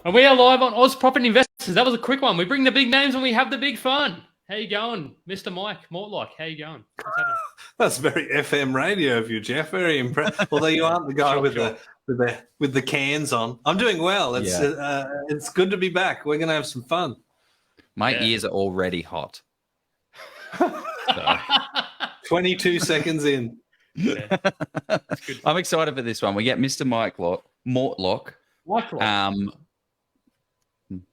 And we are live on Oz Property Investors. That was a quick one. We bring the big names and we have the big fun. How you going, Mr. Mike Mortlock? How you going? What's happening? That's very FM radio of you, Jeff. Very impressed. Although you aren't the guy with the cans on. I'm doing well. It's good to be back. We're going to have some fun. My ears are already hot. 22 seconds in. Yeah. I'm excited for this one. We get Mr. Mortlock.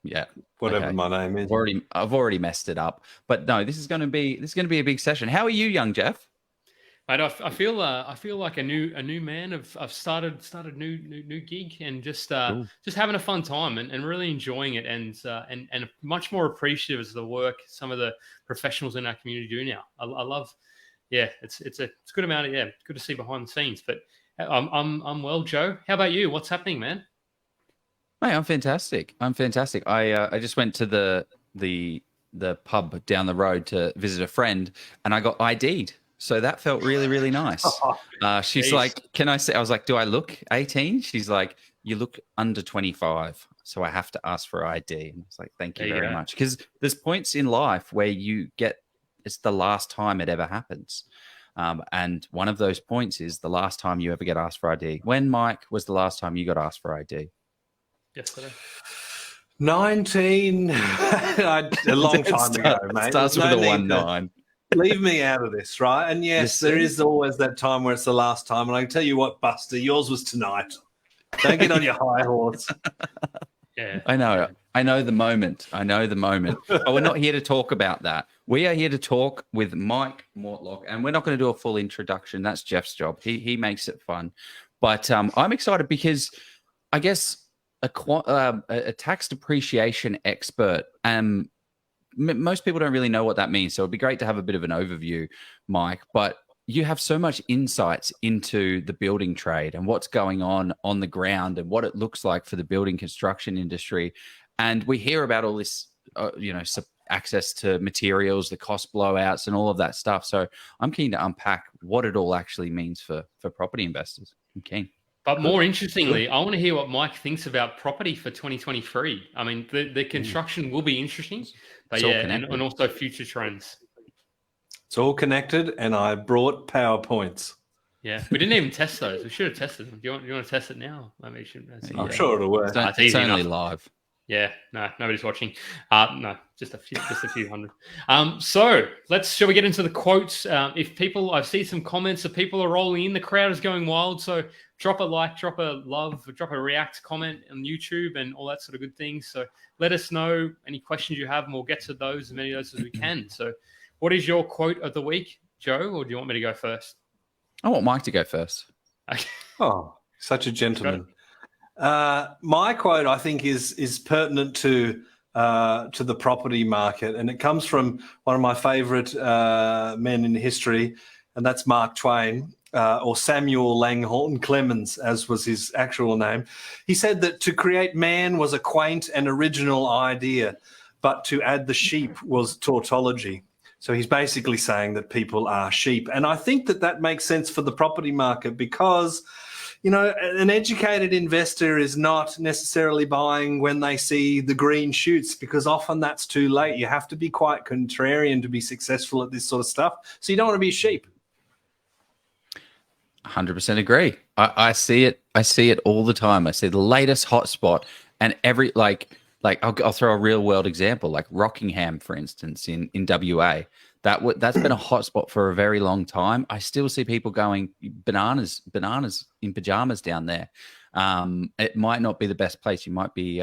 Yeah, whatever my name is. I've already messed it up, but no, this is going to be a big session. How are you, young Jeff? Mate, I feel like a new man. I've started a new gig and just having a fun time and really enjoying it and much more appreciative of the work some of the professionals in our community do now. I love, it's a good amount of good to see behind the scenes. But I'm well, Joe. How about you? What's happening, man? Hey, I'm fantastic. I just went to the pub down the road to visit a friend, and I got ID'd. So that felt really, really nice. She's like, "Can I say?" I was like, "Do I look 18?" She's like, "You look under 25." So I have to ask for ID. And I was like, "Thank you very much," because there's points in life where it's the last time it ever happens. And one of those points is the last time you ever get asked for ID. When, Mike, was the last time you got asked for ID? Yesterday. 19. A long time ago, mate. Starts with a 19. Leave me out of this, right? And yes, there is always that time where it's the last time. And I can tell you what, Buster, yours was tonight. Don't get on your high horse. Yeah, I know the moment. But we're not here to talk about that. We are here to talk with Mike Mortlock, and we're not going to do a full introduction. That's Jeff's job. He makes it fun. But I'm excited because I guess a tax depreciation expert. Most people don't really know what that means, so it'd be great to have a bit of an overview, Mike. But you have so much insights into the building trade and what's going on the ground and what it looks like for the building construction industry. And we hear about all this, access to materials, the cost blowouts, and all of that stuff. So I'm keen to unpack what it all actually means for property investors. I'm keen. But more interestingly, I want to hear what Mike thinks about property for 2023. I mean, the construction will be interesting, but and also future trends. It's all connected, and I brought PowerPoints. Yeah, we didn't even test those. We should have tested them. Do you want to test it now? Maybe you should. I'm sure it'll work. It's only live. Yeah, no, nobody's watching. No, just a few hundred. So shall we get into the quotes? I see some comments that people are rolling in. The crowd is going wild. So drop a like, drop a love, drop a react comment on YouTube and all that sort of good things. So let us know any questions you have, and we'll get to those, as many of those as we can. So what is your quote of the week, Joe, or do you want me to go first? I want Mike to go first. Okay. Oh, such a gentleman. My quote, I think, is pertinent to the property market, and it comes from one of my favorite men in history, and that's Mark Twain, or Samuel Langhorne Clemens, as was his actual name. He said that to create man was a quaint and original idea, but to add the sheep was tautology. So he's basically saying that people are sheep. And I think that makes sense for the property market because, an educated investor is not necessarily buying when they see the green shoots, because often that's too late. You have to be quite contrarian to be successful at this sort of stuff. So you don't want to be a sheep. 100% agree. I see it. I see it all the time. I see the latest hotspot, and every I'll throw a real world example, like Rockingham, for instance, in WA. That's been a hotspot for a very long time. I still see people going bananas in pajamas down there. It might not be the best place. You might be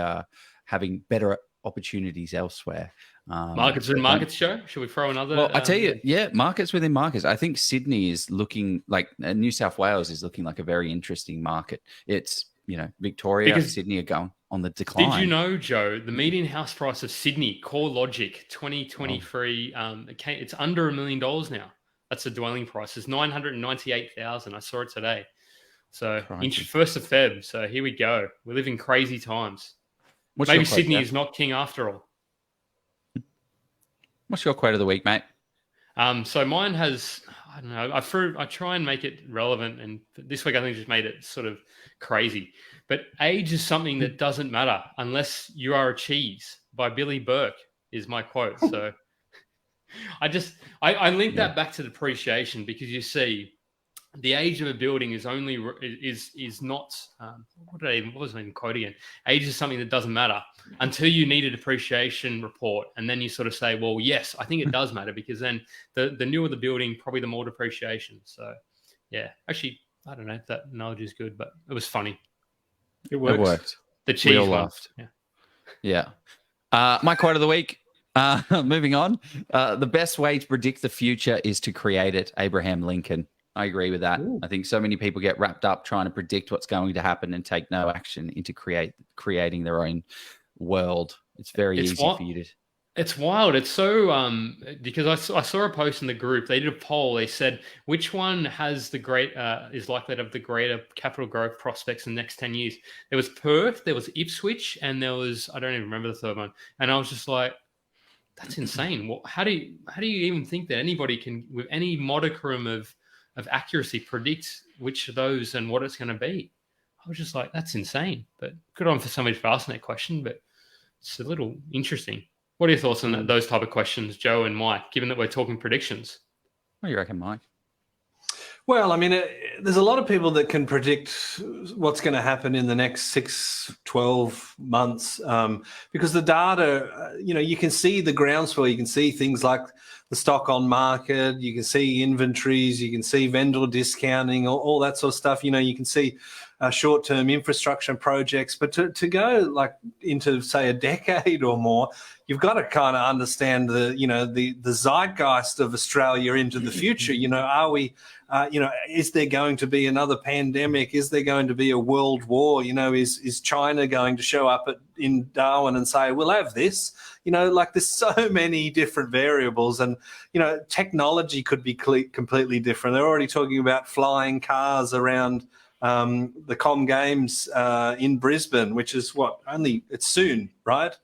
having better opportunities elsewhere. Markets within markets, Joe? Should we throw another? Well, I tell you, markets within markets. I think Sydney is looking like New South Wales is looking like a very interesting market. It's Victoria, Sydney are going on the decline. Did you know, Joe, the median house price of Sydney, CoreLogic, 2023, it's under $1 million now. That's the dwelling price. It's $998,000. I saw it today. So, 1st of Feb. So, here we go. We live in crazy times. Maybe Sydney is not king after all. What's your quote of the week, mate? So mine has, I don't know. I try and make it relevant, and this week I think just made it sort of crazy. But age is something that doesn't matter unless you are a cheese. By Billy Burke is my quote. So I link that back to depreciation, because you see, the age of a building is only is not what was I even quoting it? Age is something that doesn't matter until you need a depreciation report, and then you sort of say, well, yes, I think it does matter, because then the newer the building, probably the more depreciation. So yeah, actually, I don't know if that analogy is good, but it was funny. It worked. The cheese We all one. laughed. Yeah. My quote of the week. Moving on. The best way to predict the future is to create it. Abraham Lincoln. I agree with that. Ooh. I think so many people get wrapped up trying to predict what's going to happen and take no action into creating their own world. It's very easy for you to. It's wild. It's so because I saw a post in the group. They did a poll. They said which one has is likely to have the greater capital growth prospects in the next 10 years. There was Perth, there was Ipswich, and there was, I don't even remember the third one. And I was just like, that's insane. How do you even think that anybody can, with any modicum of accuracy, predict which of those and what it's going to be? I was just like, that's insane. But good on for somebody for asking that question. But it's a little interesting. What are your thoughts on those type of questions, Joe and Mike, given that we're talking predictions? What do you reckon, Mike? Well, I mean, there's a lot of people that can predict what's going to happen in the next 6, 12 months because the data, you can see the groundswell. You can see things like the stock on market. You can see inventories. You can see vendor discounting, all that sort of stuff. You can see short-term infrastructure projects. But to go like into, say, a decade or more, you've got to kind of understand the zeitgeist of Australia into the future. Are we, is there going to be another pandemic? Is there going to be a world war? Is China going to show up in Darwin and say, we'll have this? There's so many different variables, and, technology could be completely different. They're already talking about flying cars around the Com Games in Brisbane, which is it's soon, right?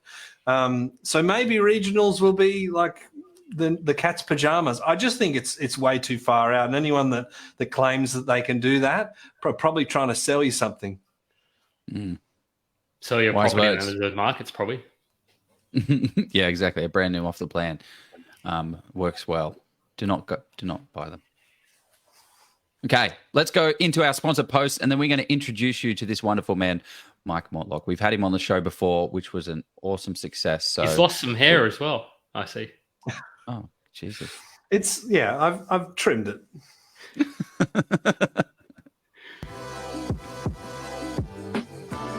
So maybe regionals will be like the cat's pajamas. I just think it's way too far out, and anyone that claims that they can do that probably trying to sell you something. Sell your Wise property words. in those markets, probably. Yeah, exactly. A brand new off the plan works well. Do not buy them. Okay, let's go into our sponsor post, and then we're going to introduce you to this wonderful man, Mike Mortlock. We've had him on the show before, which was an awesome success. So he's lost some hair as well, I see. Oh, Jesus. I've trimmed it.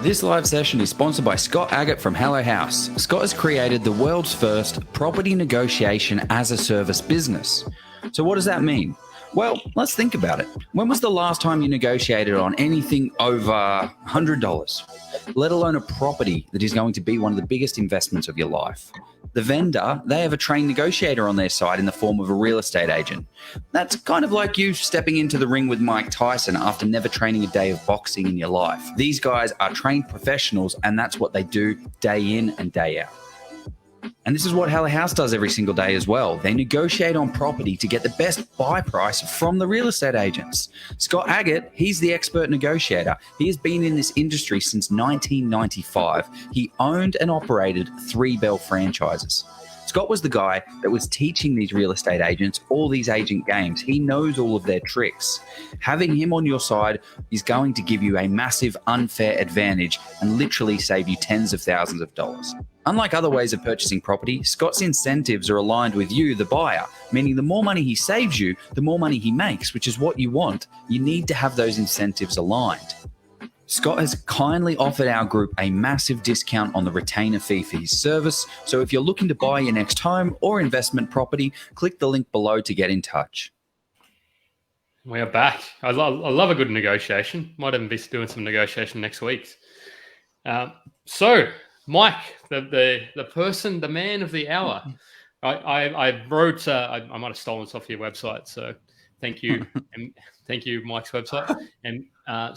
This live session is sponsored by Scott Agate from Hello House. Scott has created the world's first property negotiation as a service business. So what does that mean? Well, let's think about it. When was the last time you negotiated on anything over $100, let alone a property that is going to be one of the biggest investments of your life? The vendor, they have a trained negotiator on their side in the form of a real estate agent. That's kind of like you stepping into the ring with Mike Tyson after never training a day of boxing in your life. These guys are trained professionals, and that's what they do day in and day out. And this is what Hello House does every single day as well. They negotiate on property to get the best buy price from the real estate agents. Scott Agate, he's the expert negotiator. He has been in this industry since 1995. He owned and operated 3 Bell franchises. Scott was the guy that was teaching these real estate agents all these agent games. He knows all of their tricks. Having him on your side is going to give you a massive unfair advantage and literally save you tens of thousands of dollars. Unlike other ways of purchasing property, Scott's incentives are aligned with you, the buyer, meaning the more money he saves you, the more money he makes, which is what you want. You need to have those incentives aligned. Scott has kindly offered our group a massive discount on the retainer fee for his service. So if you're looking to buy your next home or investment property, click the link below to get in touch. We are back. I love a good negotiation. Might even be doing some negotiation next week. So, Mike, the person, the man of the hour. I wrote. I might have stolen this off your website. So, thank you, and thank you, Mike's website. And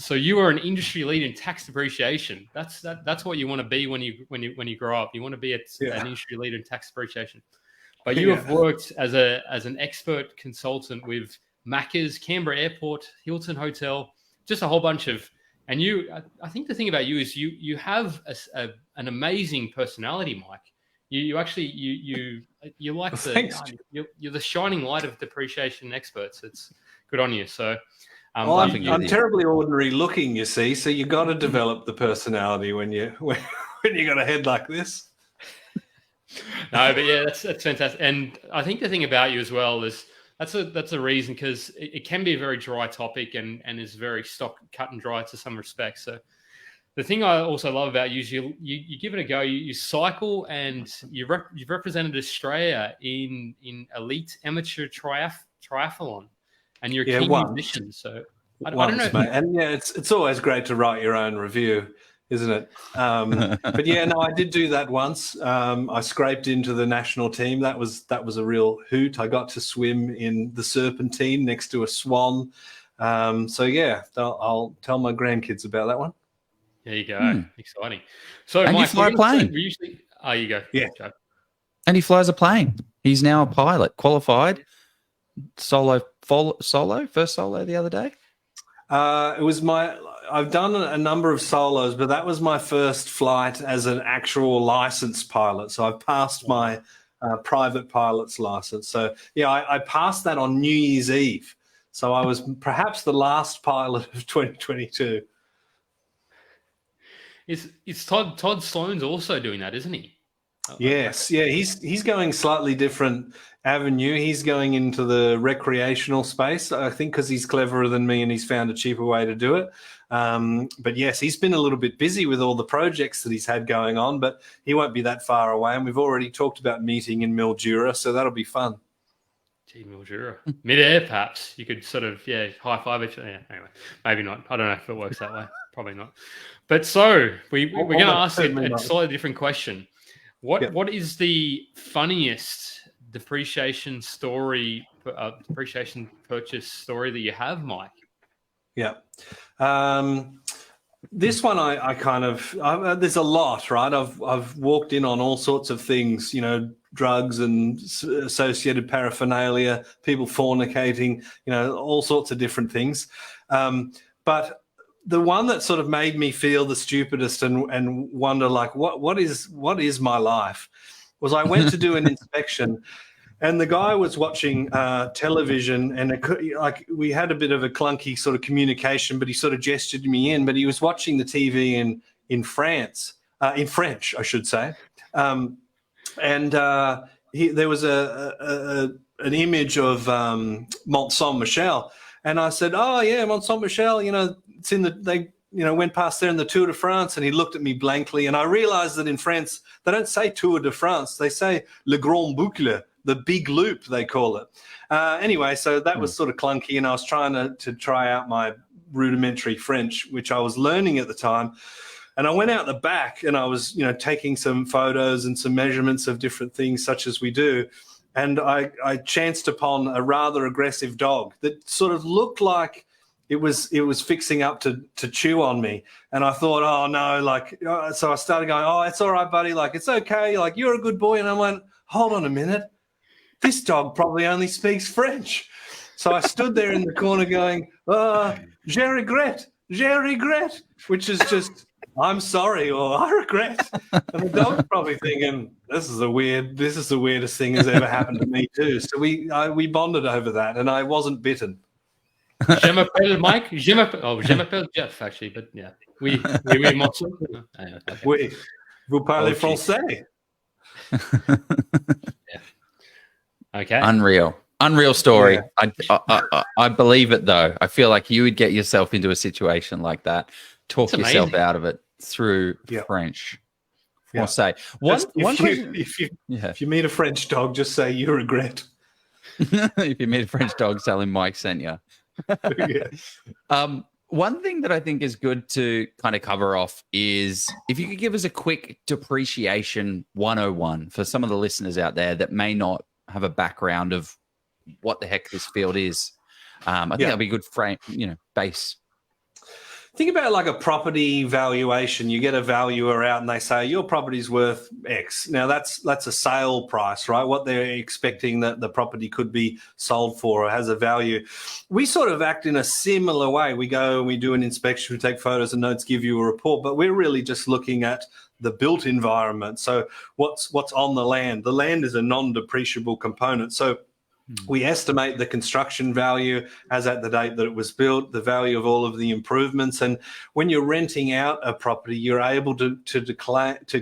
so, you are an industry leader in tax depreciation. That's what you want to be when you grow up. You want to be an industry leader in tax depreciation. But you have worked as an expert consultant with Macca's, Canberra Airport, Hilton Hotel, just a whole bunch of. And I think the thing about you is you have an amazing personality, Mike. You actually you like Thanks. you're the shining light of depreciation experts. It's good on you. So I'm terribly ordinary looking, you see. So you got to develop the personality when you got a head like this. No, but yeah, that's fantastic. And I think the thing about you as well is that's a reason, because it can be a very dry topic and is very cut and dry to some respects. So the thing I also love about you is you give it a go. You cycle, and you've represented Australia in elite amateur triathlon, and you're a key musician. So I don't know. Mate. And yeah, it's always great to write your own review, isn't it? But yeah, no, I did do that once. I scraped into the national team. That was a real hoot. I got to swim in the Serpentine next to a swan. So yeah, I'll tell my grandkids about that one. There you go. Exciting. So and Mike, you fly a plane. You go. Yeah. Go. And he flies a plane. He's now a pilot, qualified, first solo the other day. I've done a number of solos, but that was my first flight as an actual licensed pilot. So I've passed my private pilot's license. So yeah, I passed that on New Year's Eve. So I was perhaps the last pilot of 2022. It's Todd Sloan's also doing that, isn't he? Yes, yeah, he's going slightly different avenue. He's going into the recreational space, I think, because he's cleverer than me and he's found a cheaper way to do it. But yes, he's been a little bit busy with all the projects that he's had going on, but he won't be that far away. And we've already talked about meeting in Mildura, so that'll be fun. Gee, Mildura. Mid-air, perhaps. You could sort of, high-five each other. Yeah, anyway, maybe not. I don't know if it works that way. Probably not. But so, we're going to ask a slightly different question. What is the funniest depreciation purchase story that you have, Mike? Yeah. This one I kind of there's a lot, right? I've walked in on all sorts of things, drugs and associated paraphernalia, people fornicating, all sorts of different things. But the one that sort of made me feel the stupidest and wonder, like, what is my life, was I went to do an inspection, and the guy was watching television, and we had a bit of a clunky sort of communication, but he sort of gestured me in, but he was watching the TV in French, I should say. And there was an image of Mont Saint Michel, and I said, "Oh yeah, Mont Saint Michel. It's in they went past there in the Tour de France." And he looked at me blankly, and I realized that in France they don't say Tour de France, they say Le Grand Boucle, the big loop, they call it. Anyway, so that was sort of clunky, and I was trying to try out my rudimentary French, which I was learning at the time. And I went out the back, and I was, taking some photos and some measurements of different things, such as we do. And I chanced upon a rather aggressive dog that sort of looked like it was fixing up to chew on me. And I thought, oh no, so I started going, "Oh, it's all right, buddy. Like, it's okay. Like, you're a good boy." And I went, "Hold on a minute. This dog probably only speaks French." So I stood there in the corner going, "Je regrette, which is just, "I'm sorry," or "I regret." And the dog's probably thinking, this is the weirdest thing that's ever happened to me too. So we bonded over that, and I wasn't bitten. Je m'appelle Mike. Je m'appelle Jeff, actually, but yeah. Oui, Vous parlez français? Yeah. Okay. Unreal story. Yeah. I believe it, though. I feel like you would get yourself into a situation like that, talk yourself out of it through French. Yeah. Say if you meet a French dog, just say "you regret." If you meet a French dog, tell him Mike sent you. One thing that I think is good to kind of cover off is if you could give us a quick depreciation 101 for some of the listeners out there that may not have a background of what the heck this field is. I think that'd be a good frame, base. Think about it like a property valuation. You get a valuer out and they say your property's worth X. Now that's a sale price, right? What they're expecting that the property could be sold for or has a value. We sort of act in a similar way. We go and we do an inspection, we take photos and notes, give you a report, but we're really just looking at the built environment. So what's on the land? The land is a non-depreciable component. So we estimate the construction value as at the date that it was built, the value of all of the improvements. And when you're renting out a property, you're able to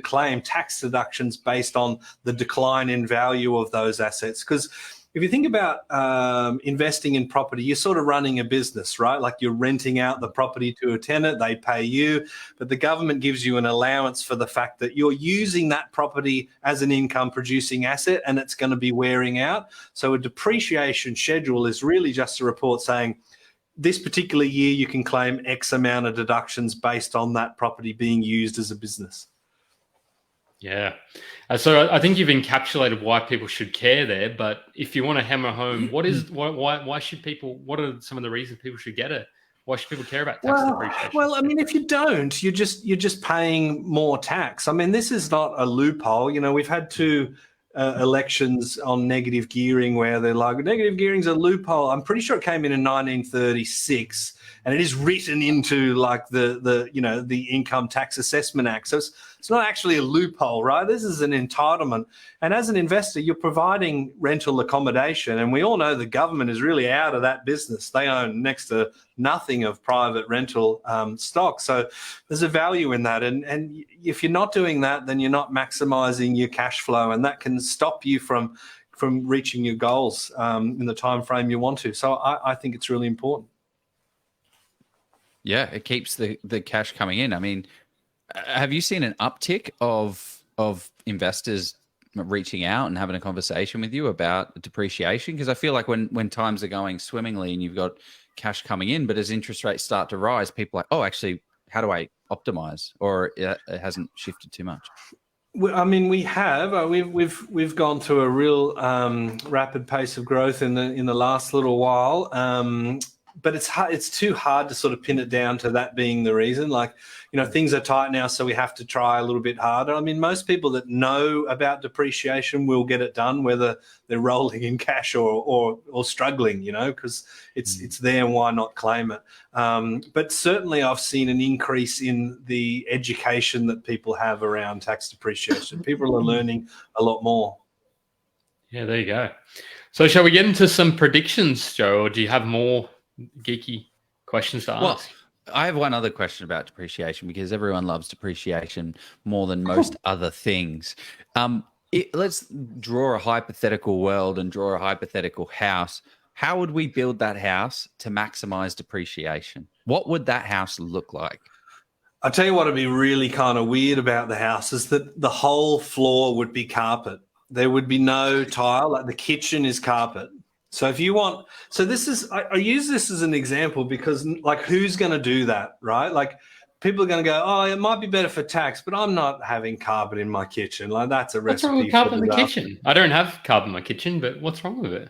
claim tax deductions based on the decline in value of those assets. Because if you think about investing in property, you're sort of running a business, right? Like you're renting out the property to a tenant, they pay you, but the government gives you an allowance for the fact that you're using that property as an income producing asset and it's going to be wearing out. So a depreciation schedule is really just a report saying this particular year you can claim X amount of deductions based on that property being used as a business. Yeah. So I think you've encapsulated why people should care there. But if you want to hammer home, why should people? What are some of the reasons people should get it? Why should people care about tax depreciation? Well, I mean, if you don't, you're just paying more tax. I mean, this is not a loophole. You know, we've had two elections on negative gearing where they're like, negative gearing's a loophole. I'm pretty sure it came in 1936. And it is written into like the Income Tax Assessment Act. So it's not actually a loophole, right? This is an entitlement. And as an investor, you're providing rental accommodation. And we all know the government is really out of that business. They own next to nothing of private rental stock. So there's a value in that. And if you're not doing that, then you're not maximizing your cash flow. And that can stop you from reaching your goals in the time frame you want to. So I think it's really important. Yeah, it keeps the cash coming in. I mean, have you seen an uptick of investors reaching out and having a conversation with you about depreciation? Because I feel like when times are going swimmingly and you've got cash coming in, but as interest rates start to rise, people are like, oh, actually, how do I optimize? Or it hasn't shifted too much. I mean, we have. We've gone through a real rapid pace of growth in the last little while. But it's too hard to sort of pin it down to that being the reason. Like, you know, things are tight now, so we have to try a little bit harder. I mean, most people that know about depreciation will get it done, whether they're rolling in cash or struggling, you know, because it's there and why not claim it. But certainly I've seen an increase in the education that people have around tax depreciation. People are learning a lot more. Yeah, there you go. So shall we get into some predictions, Joe, or do you have more geeky questions to ask? Well, I have one other question about depreciation because everyone loves depreciation more than most other things. Let's draw a hypothetical world and draw a hypothetical house. How would we build that house to maximize depreciation? What would that house look like? I'll tell you what would be really kind of weird about the house is that the whole floor would be carpet. There would be no tile. Like the kitchen is carpet. So if you want, so this is, I use this as an example because like who's going to do that, right? Like people are going to go, oh, it might be better for tax, but I'm not having carpet in my kitchen. Like that's a recipe. What's wrong with carpet in the kitchen? I don't have carpet in my kitchen, but what's wrong with it?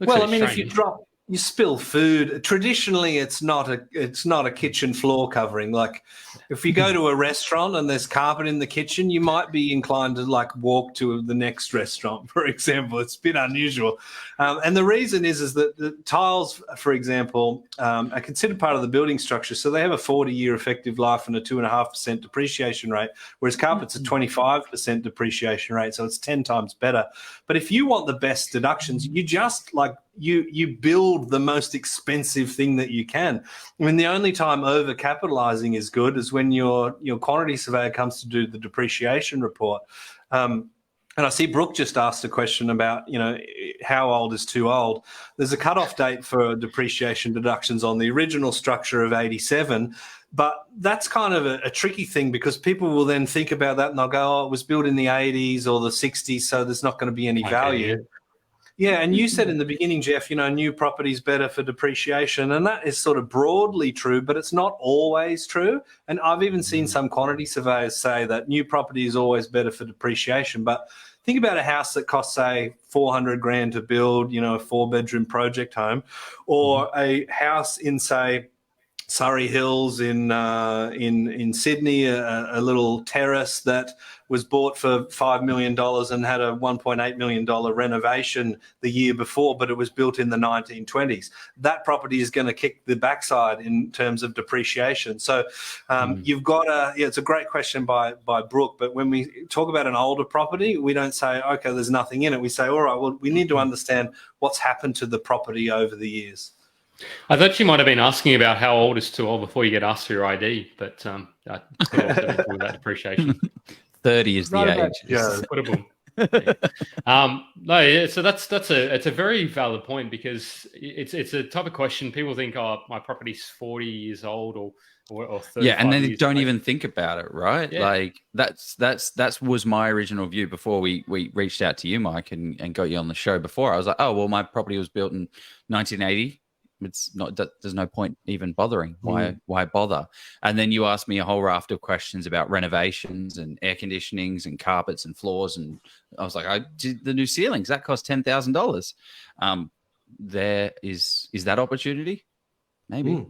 Well, I mean, if you spill food, traditionally it's not a kitchen floor covering. Like if you go to a restaurant and there's carpet in the kitchen, you might be inclined to like walk to the next restaurant, for example. It's a bit unusual. And the reason is that the tiles, for example, are considered part of the building structure. So they have a 40-year effective life and a 2.5% depreciation rate, whereas carpet's a 25% depreciation rate. So it's 10 times better. But if you want the best deductions, you just like, you build the most expensive thing that you can. I mean, the only time overcapitalizing is good is when your quantity surveyor comes to do the depreciation report. And I see Brooke just asked a question about, you know, how old is too old. There's a cutoff date for depreciation deductions on the original structure of 87, but that's kind of a tricky thing because people will then think about that and they'll go, oh, it was built in the 80s or the 60s, so there's not going to be any value. Yeah, and you said in the beginning, Jeff, you know, new property is better for depreciation, and that is sort of broadly true, but it's not always true. And I've even seen some quantity surveyors say that new property is always better for depreciation. But think about a house that costs, say, $400,000 to build, you know, a 4-bedroom project home, or a house in, say, Surrey Hills in Sydney, a little terrace that was bought for $5 million and had a $1.8 million renovation the year before, but it was built in the 1920s. That property is going to kick the backside in terms of depreciation. So you've got it's a great question by Brooke, but when we talk about an older property, we don't say, okay, there's nothing in it. We say, all right, well, we need to understand what's happened to the property over the years. I thought you might have been asking about how old is too old before you get asked for your ID, but I could also be talking about depreciation. 30 is the age. So it's a very valid point, because it's a type of question. People think, oh, my property's 40 years old or 30. Yeah, and then they don't even think about it, right? Yeah. Like that was my original view before we reached out to you, Mike, and got you on the show. Before I was like, oh well, my property was built in 1980. It's not. There's no point even bothering. Why bother? And then you asked me a whole raft of questions about renovations and air conditionings and carpets and floors, and I was like, I did the new ceilings. That cost $10,000. There is that opportunity? Maybe.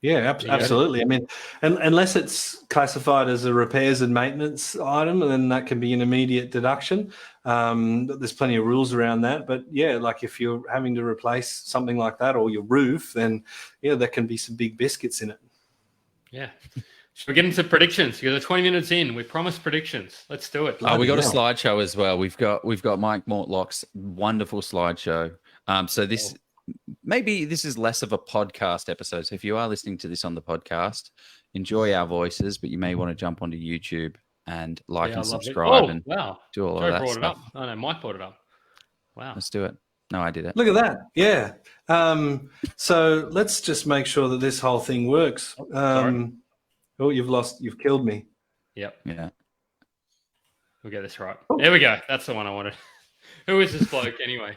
Yeah, absolutely. I mean, unless it's classified as a repairs and maintenance item, then that can be an immediate deduction. There's plenty of rules around that. But yeah, like if you're having to replace something like that or your roof, then yeah, there can be some big biscuits in it. Yeah. Should we get into predictions? Because we're 20 minutes in. We promised predictions. Let's do it. Oh, we got a slideshow as well. We've got Mike Mortlock's wonderful slideshow. So this. Maybe this is less of a podcast episode. So if you are listening to this on the podcast, enjoy our voices, but you may want to jump onto YouTube and like and subscribe and do all of that brought stuff. It up. Oh, no, Mike brought it up. Wow. Let's do it. No, I did it. Look at that. Yeah. So let's just make sure that this whole thing works. You've killed me. Yep. Yeah. We'll get this right. There we go. That's the one I wanted. Who is this bloke anyway?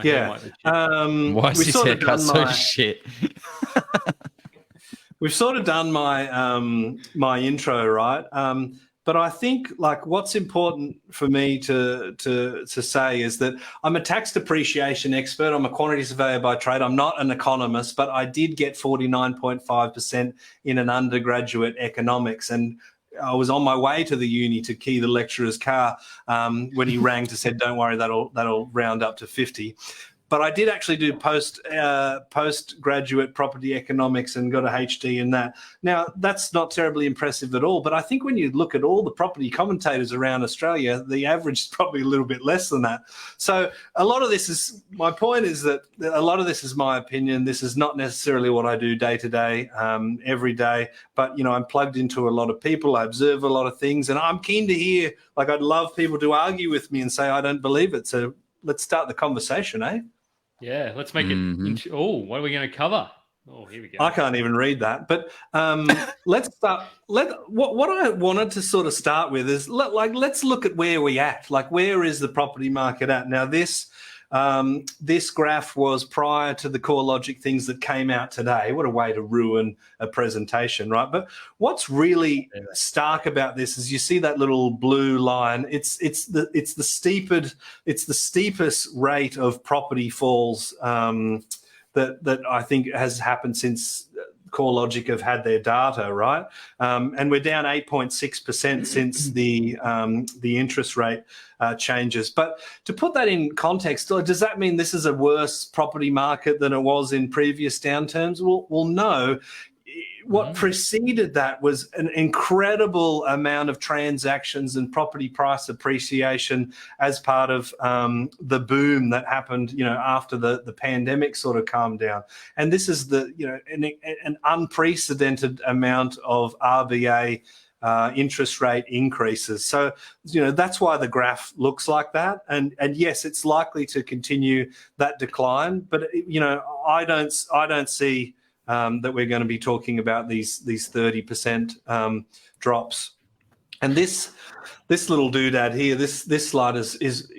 Yeah. Why is his haircut so shit? We've sort of done my intro, right? But I think like what's important for me to say is that I'm a tax depreciation expert. I'm a quantity surveyor by trade. I'm not an economist, but I did get 49.5% in an undergraduate economics, and I was on my way to the uni to key the lecturer's car when he rang to said, "Don't worry, that'll round up to 50." But I did actually do postgraduate property economics and got a HD in that. Now, that's not terribly impressive at all, but I think when you look at all the property commentators around Australia, the average is probably a little bit less than that. So a lot of this is, my point is that a lot of this is my opinion. This is not necessarily what I do day to day, every day, but, you know, I'm plugged into a lot of people. I observe a lot of things, and I'm keen to hear, like, I'd love people to argue with me and say, I don't believe it. So let's start the conversation, eh? Yeah, let's make it. What are we going to cover? Oh, here we go. I can't even read that. But let's start. What I wanted to sort of start with is let's look at where we're at. Like, where is the property market at now? This graph was prior to the CoreLogic things that came out today. What a way to ruin a presentation, right? But what's really stark about this is you see that little blue line. It's the steepest rate of property falls that I think has happened since CoreLogic have had their data, right? And we're down 8.6% since the interest rate changes. But to put that in context, does that mean this is a worse property market than it was in previous downturns? Well, no. What preceded that was an incredible amount of transactions and property price appreciation as part of the boom that happened, you know, after the pandemic sort of calmed down. And this is an unprecedented amount of RBA interest rate increases. So, you know, that's why the graph looks like that. And yes, it's likely to continue that decline. But, you know, I don't see that we're going to be talking about these 30% drops. And this little doodad here, this slide is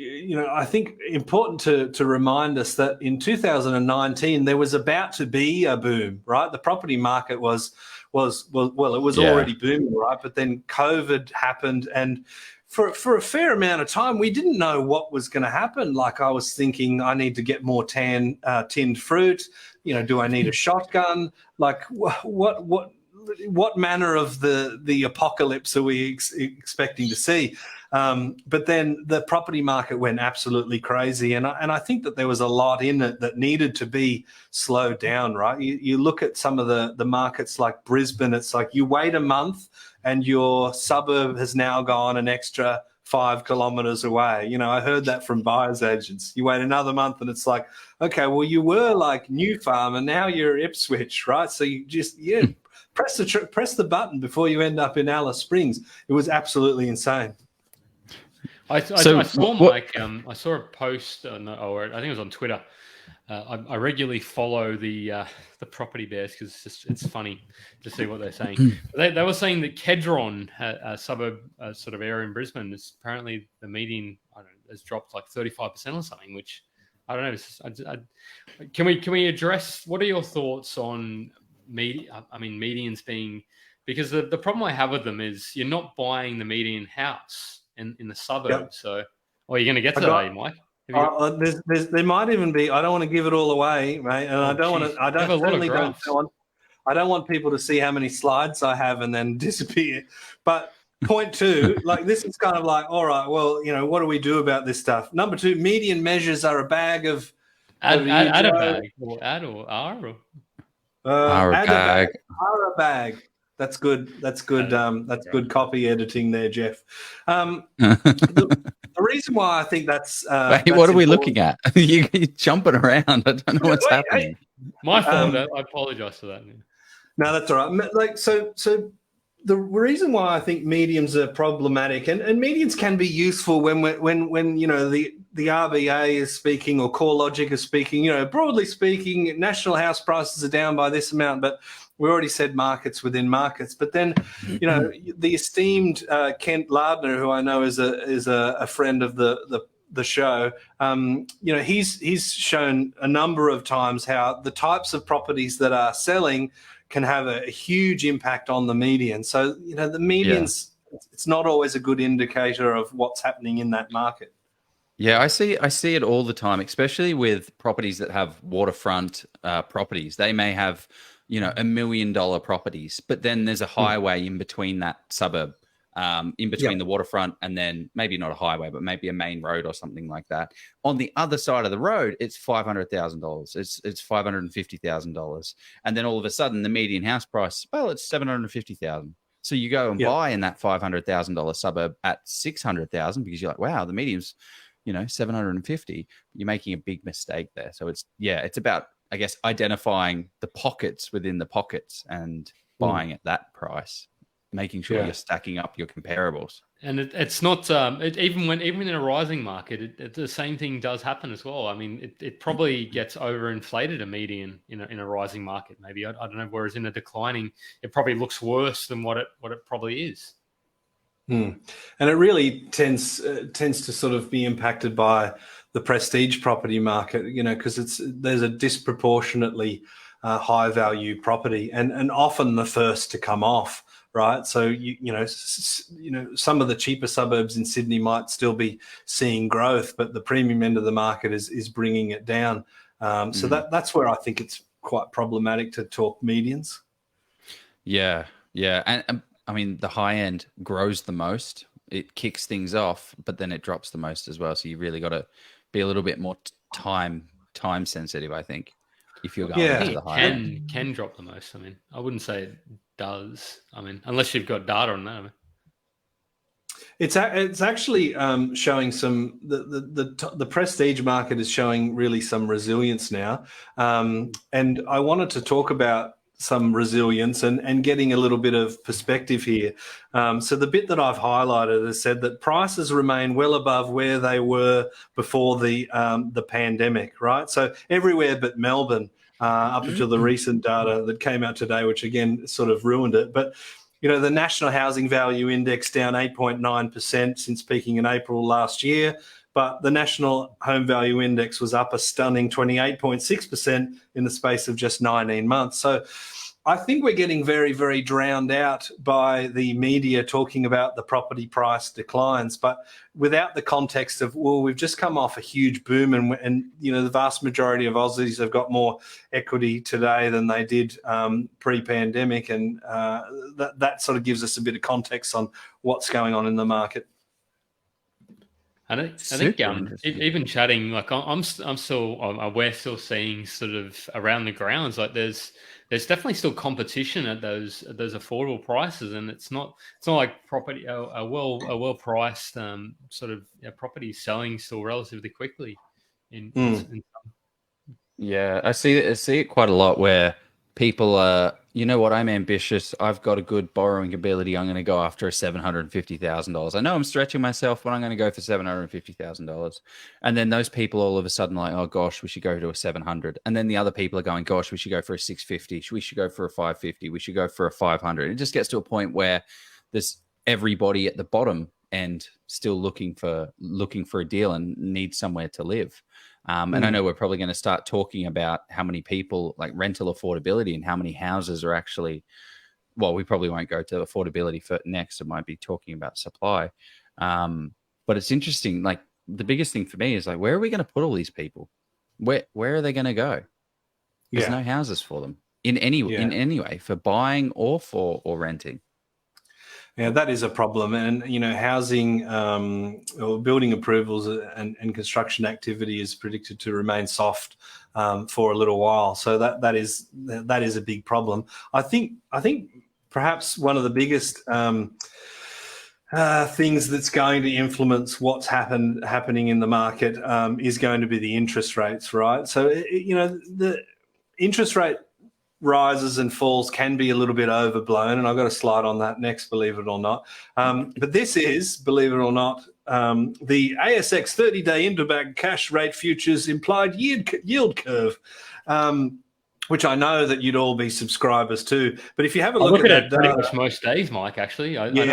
I think important to remind us that in 2019 there was about to be a boom, right? The property market was already booming, right? But then COVID happened, and for a fair amount of time we didn't know what was going to happen. Like, I was thinking, I need to get more tinned fruit. Do I need a shotgun? Like, what manner of the apocalypse are we expecting to see? But then the property market went absolutely crazy, and I think that there was a lot in it that needed to be slowed down, right? You look at some of the markets like Brisbane. It's like you wait a month and your suburb has now gone an extra 5 kilometres away. I heard that from buyers agents. You wait another month and it's like, okay, well, you were like New Farm and now you're Ipswich, right? So you just press the button before you end up in Alice Springs. It was absolutely insane. I saw Mike. I saw a post, or I think it was on Twitter. I regularly follow the property bears because it's funny to see what they're saying. They were saying that Kedron, a suburb sort of area in Brisbane, is apparently the median has dropped like 35% or something. Which I don't know. Can we address? What are your thoughts on medians being? Because the problem I have with them is you're not buying the median house in the suburbs. Yep. So, you're going to get to that, are you, Mike? There might even be. I don't want to give it all away, mate, and I don't want people to see how many slides I have and then disappear. But point 2, like, this is kind of like, all right, well, what do we do about this stuff? Number 2, median measures are a bag of add a bag or add or are. Add a bag. That's good. That's good. That's good copy editing there, Jeff. The reason why I think that's what are we looking at? You're jumping around. I don't know what's happening. My fault. I apologise for that. No, that's all right. Like, so the reason why I think medians are problematic, and medians can be useful when the RBA is speaking or CoreLogic is speaking. Broadly speaking, national house prices are down by this amount, but we already said markets within markets. But then, the esteemed Kent Lardner, who I know is a friend of the show, he's shown a number of times how the types of properties that are selling can have a huge impact on the median. So, the medians, it's not always a good indicator of what's happening in that market. Yeah, I see it all the time, especially with properties that have waterfront properties. They may have, $1 million properties, but then there's a highway in between that suburb, in between the waterfront, and then maybe not a highway, but maybe a main road or something like that. On the other side of the road, it's $500,000. It's $550,000, and then all of a sudden, the median house price, it's $750,000. So you go and buy in that $500,000 suburb at $600,000 because you're like, wow, the median's $750. You're making a big mistake there. So it's about, I guess, identifying the pockets within the pockets and buying at that price, making sure you're stacking up your comparables. And it's not even in a rising market, the same thing does happen as well. I mean, it probably gets overinflated a median in a rising market. Maybe I don't know. Whereas in a declining, it probably looks worse than what it probably is. And it really tends to sort of be impacted by the prestige property market, because there's a disproportionately high value property and often the first to come off, right? So some of the cheaper suburbs in Sydney might still be seeing growth, but the premium end of the market is bringing it down. So that's where I think it's quite problematic to talk medians. Yeah, and I mean, the high end grows the most. It kicks things off, but then it drops the most as well. So you really got to be a little bit more time sensitive, I think, if you're going to the high end. Can drop the most. I mean, I wouldn't say it does. I mean, unless you've got data on that. I mean. It's actually showing some the prestige market is showing really some resilience now, and I wanted to talk about some resilience and getting a little bit of perspective here. So the bit that I've highlighted has said that prices remain well above where they were before the pandemic, right? So everywhere but Melbourne, up until the recent data that came out today, which again sort of ruined it. But the National Housing Value Index down 8.9% since peaking in April last year. but the National Home Value Index was up a stunning 28.6% in the space of just 19 months. So I think we're getting very, very drowned out by the media talking about the property price declines, but without the context of, well, we've just come off a huge boom, and you know, the vast majority of Aussies have got more equity today than they did pre-pandemic, and that sort of gives us a bit of context on what's going on in the market. I think even chatting, like we're still seeing sort of around the grounds, like there's definitely still competition at those affordable prices, and it's not like property a well priced sort of property selling still relatively quickly. Yeah, I see it quite a lot where people are, you know what, I'm ambitious. I've got a good borrowing ability. I'm going to go after a $750,000. I know I'm stretching myself, but I'm going to go for $750,000. And then those people all of a sudden like, oh gosh, we should go to a 700. And then the other people are going, gosh, we should go for a 650. We should go for a 550. We should go for a 500. It just gets to a point where there's everybody at the bottom and still looking for a deal and needs somewhere to live. And I know we're probably going to start talking about how many people, like rental affordability, and how many houses are actually, well, we probably won't go to affordability for next. It might be talking about supply. But it's interesting. Like the biggest thing for me is like, where are we going to put all these people? Where are they going to go? There's no houses for them in any way, for buying or for renting. Yeah, that is a problem. And, you know, housing or building approvals and construction activity is predicted to remain soft for a little while. So that is a big problem. I think perhaps one of the biggest things that's going to influence what's happening in the market is going to be the interest rates, right? So, you know, the interest rate rises and falls can be a little bit overblown, and I've got a slide on that next, believe it or not. But this is, believe it or not, the ASX 30-day interbank cash rate futures implied yield curve, which I know that you'd all be subscribers to. But if you have a look at it pretty much most days, Mike, actually. I knew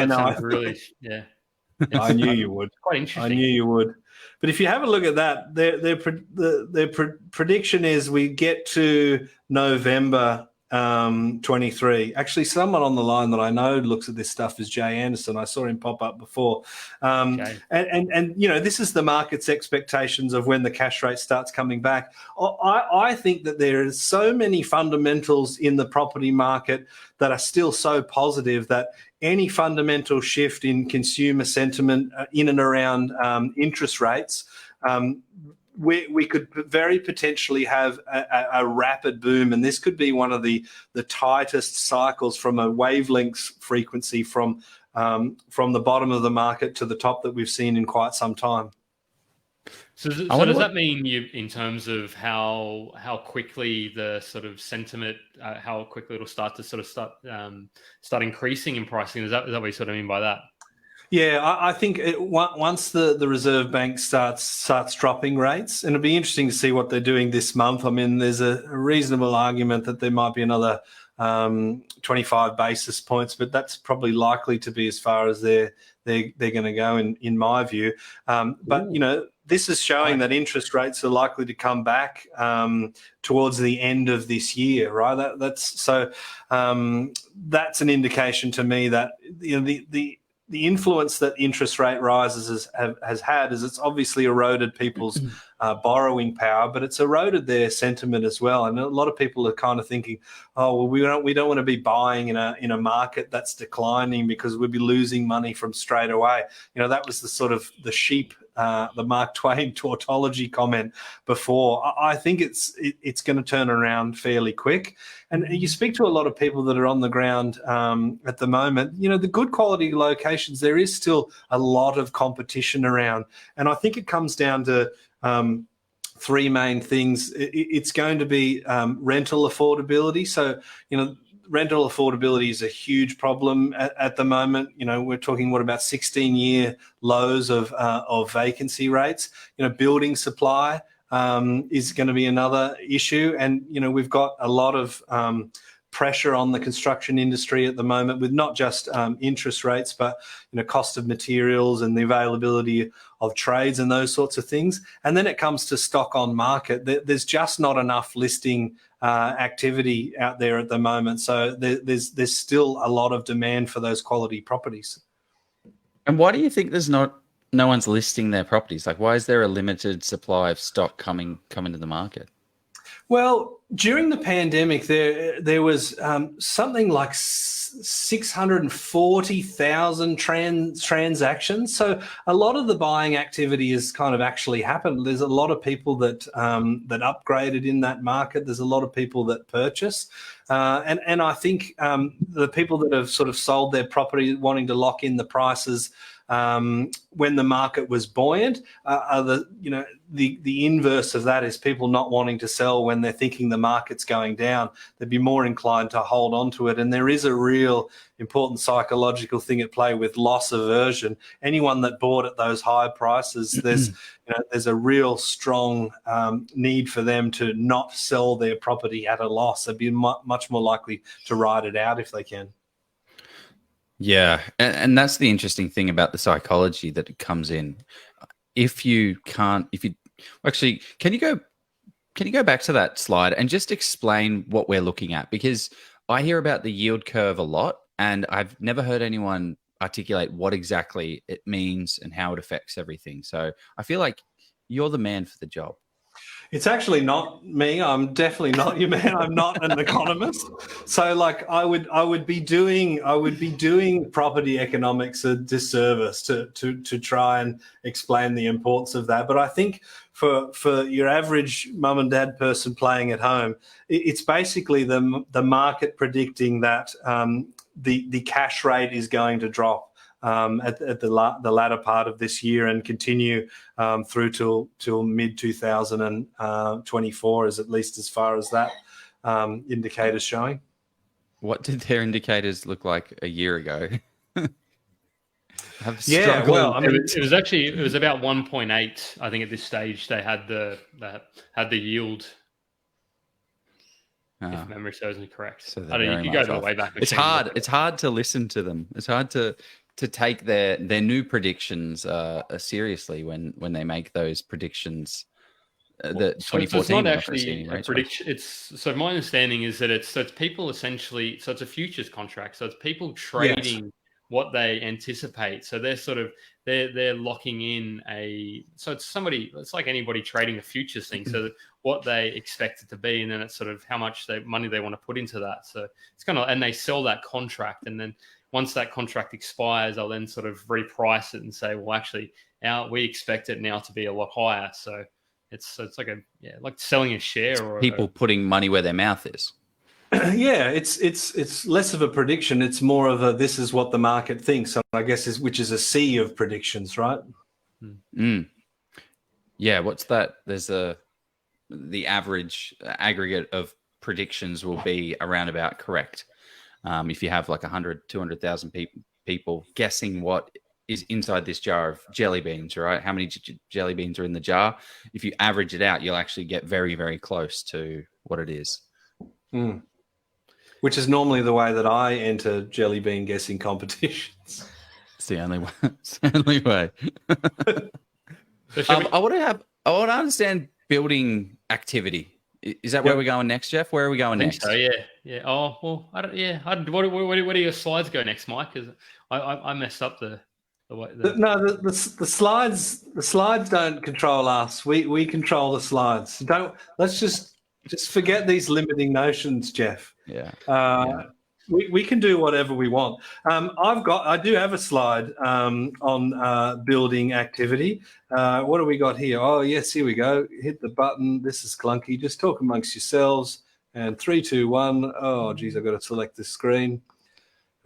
you would. Quite interesting. I knew you would. But if you have a look at that, their prediction is we get to November 23. Actually, someone on the line that I know looks at this stuff is Jay Anderson. I saw him pop up before. And you know, this is the market's expectations of when the cash rate starts coming back. I think that there is so many fundamentals in the property market that are still so positive that any fundamental shift in consumer sentiment in and around interest rates, we could very potentially have a rapid boom, and this could be one of the tightest cycles from a wavelength frequency from the bottom of the market to the top that we've seen in quite some time. So does that mean in terms of how quickly the sort of sentiment, how quickly it'll start increasing in pricing? Is that what you sort of mean by that? Yeah, I think once the Reserve Bank starts dropping rates, and it'll be interesting to see what they're doing this month. I mean, there's a reasonable argument that there might be another 25 basis points, but that's probably likely to be as far as they're going to go in my view. But you know, this is showing that interest rates are likely to come back towards the end of this year, right? That's an indication to me that, you know, the influence that interest rate rises has had is it's obviously eroded people's borrowing power, but it's eroded their sentiment as well. And a lot of people are kind of thinking, oh, well, we don't want to be buying in a market that's declining because we'd be losing money from straight away. You know, that was the sort of the sheep, the Mark Twain tautology comment before. I think it's going to turn around fairly quick. And you speak to a lot of people that are on the ground at the moment. You know, the good quality locations, there is still a lot of competition around. And I think it comes down to three main things. It's going to be rental affordability. So, you know, rental affordability is a huge problem at the moment. You know, we're talking about 16-year lows of vacancy rates. You know, building supply is going to be another issue, and you know, we've got a lot of pressure on the construction industry at the moment, with not just interest rates, but cost of materials and the availability of trades and those sorts of things. And then it comes to stock on market. There's just not enough listing activity out there at the moment. So there's still a lot of demand for those quality properties. And why do you think there's no one's listing their properties? Like, why is there a limited supply of stock coming to the market? Well, during the pandemic, there was something like 640,000 transactions. So a lot of the buying activity has kind of actually happened. There's a lot of people that upgraded in that market. There's a lot of people that purchase. And I think the people that have sort of sold their property wanting to lock in the prices when the market was buoyant, the inverse of that is people not wanting to sell when they're thinking the market's going down. They'd be more inclined to hold on to it. And there is a real important psychological thing at play with loss aversion. Anyone that bought at those high prices, there's a real strong need for them to not sell their property at a loss. They'd be much more likely to ride it out if they can. Yeah, and that's the interesting thing about the psychology that it comes in. Can you go back to that slide and just explain what we're looking at? Because I hear about the yield curve a lot, and I've never heard anyone articulate what exactly it means and how it affects everything. So I feel like you're the man for the job. It's actually not me. I'm definitely not your man. I'm not an economist. So like I would be doing property economics a disservice to try and explain the importance of that. But I think for your average mum and dad person playing at home, it's basically the market predicting that the cash rate is going to drop at the latter part of this year and continue through till mid 2024, at least as far as that indicator's showing. What did their indicators look like a year ago? Yeah, well, I mean, it was about 1.8. I think at this stage they had the yield. If memory serves me correct. So I don't know, you go the way back. It's hard to listen to them. It's hard to take their new predictions seriously when they make those predictions. The 2014 so it's not actually a prediction. So my understanding is that it's people essentially. So it's a futures contract. So it's people trading what they anticipate. So they're sort of they're locking in so it's like anybody trading a futures thing. So what they expect it to be, and then it's sort of how much money they want to put into that. So it's kind of, and they sell that contract, and then once that contract expires, I'll then sort of reprice it and say, well, actually, we expect it now to be a lot higher. So it's like like selling a share, or people putting money where their mouth is. Yeah, it's less of a prediction. It's more of a this is what the market thinks. I guess which is a sea of predictions, right? Mm. Yeah, what's that? There's the average aggregate of predictions will be around about correct. If you have like 100, 200,000 people guessing what is inside this jar of jelly beans, right? How many jelly beans are in the jar? If you average it out, you'll actually get very, very close to what it is. Mm. Which is normally the way that I enter jelly bean guessing competitions. It's the only way. It's the only way. I want to understand building activity. Is that where we're going next, Jeff? Where are we going next? So yeah. Oh well, I don't. Yeah, where do your slides go next, Mike? Because I messed up the way. The slides don't control us. We control the slides. Let's just forget these limiting notions, Jeff. Yeah. We can do whatever we want. I do have a slide on building activity. What do we got here? Oh yes, here we go. Hit the button. This is clunky. Just talk amongst yourselves. And 3, 2, 1. Oh geez, I've got to select the screen.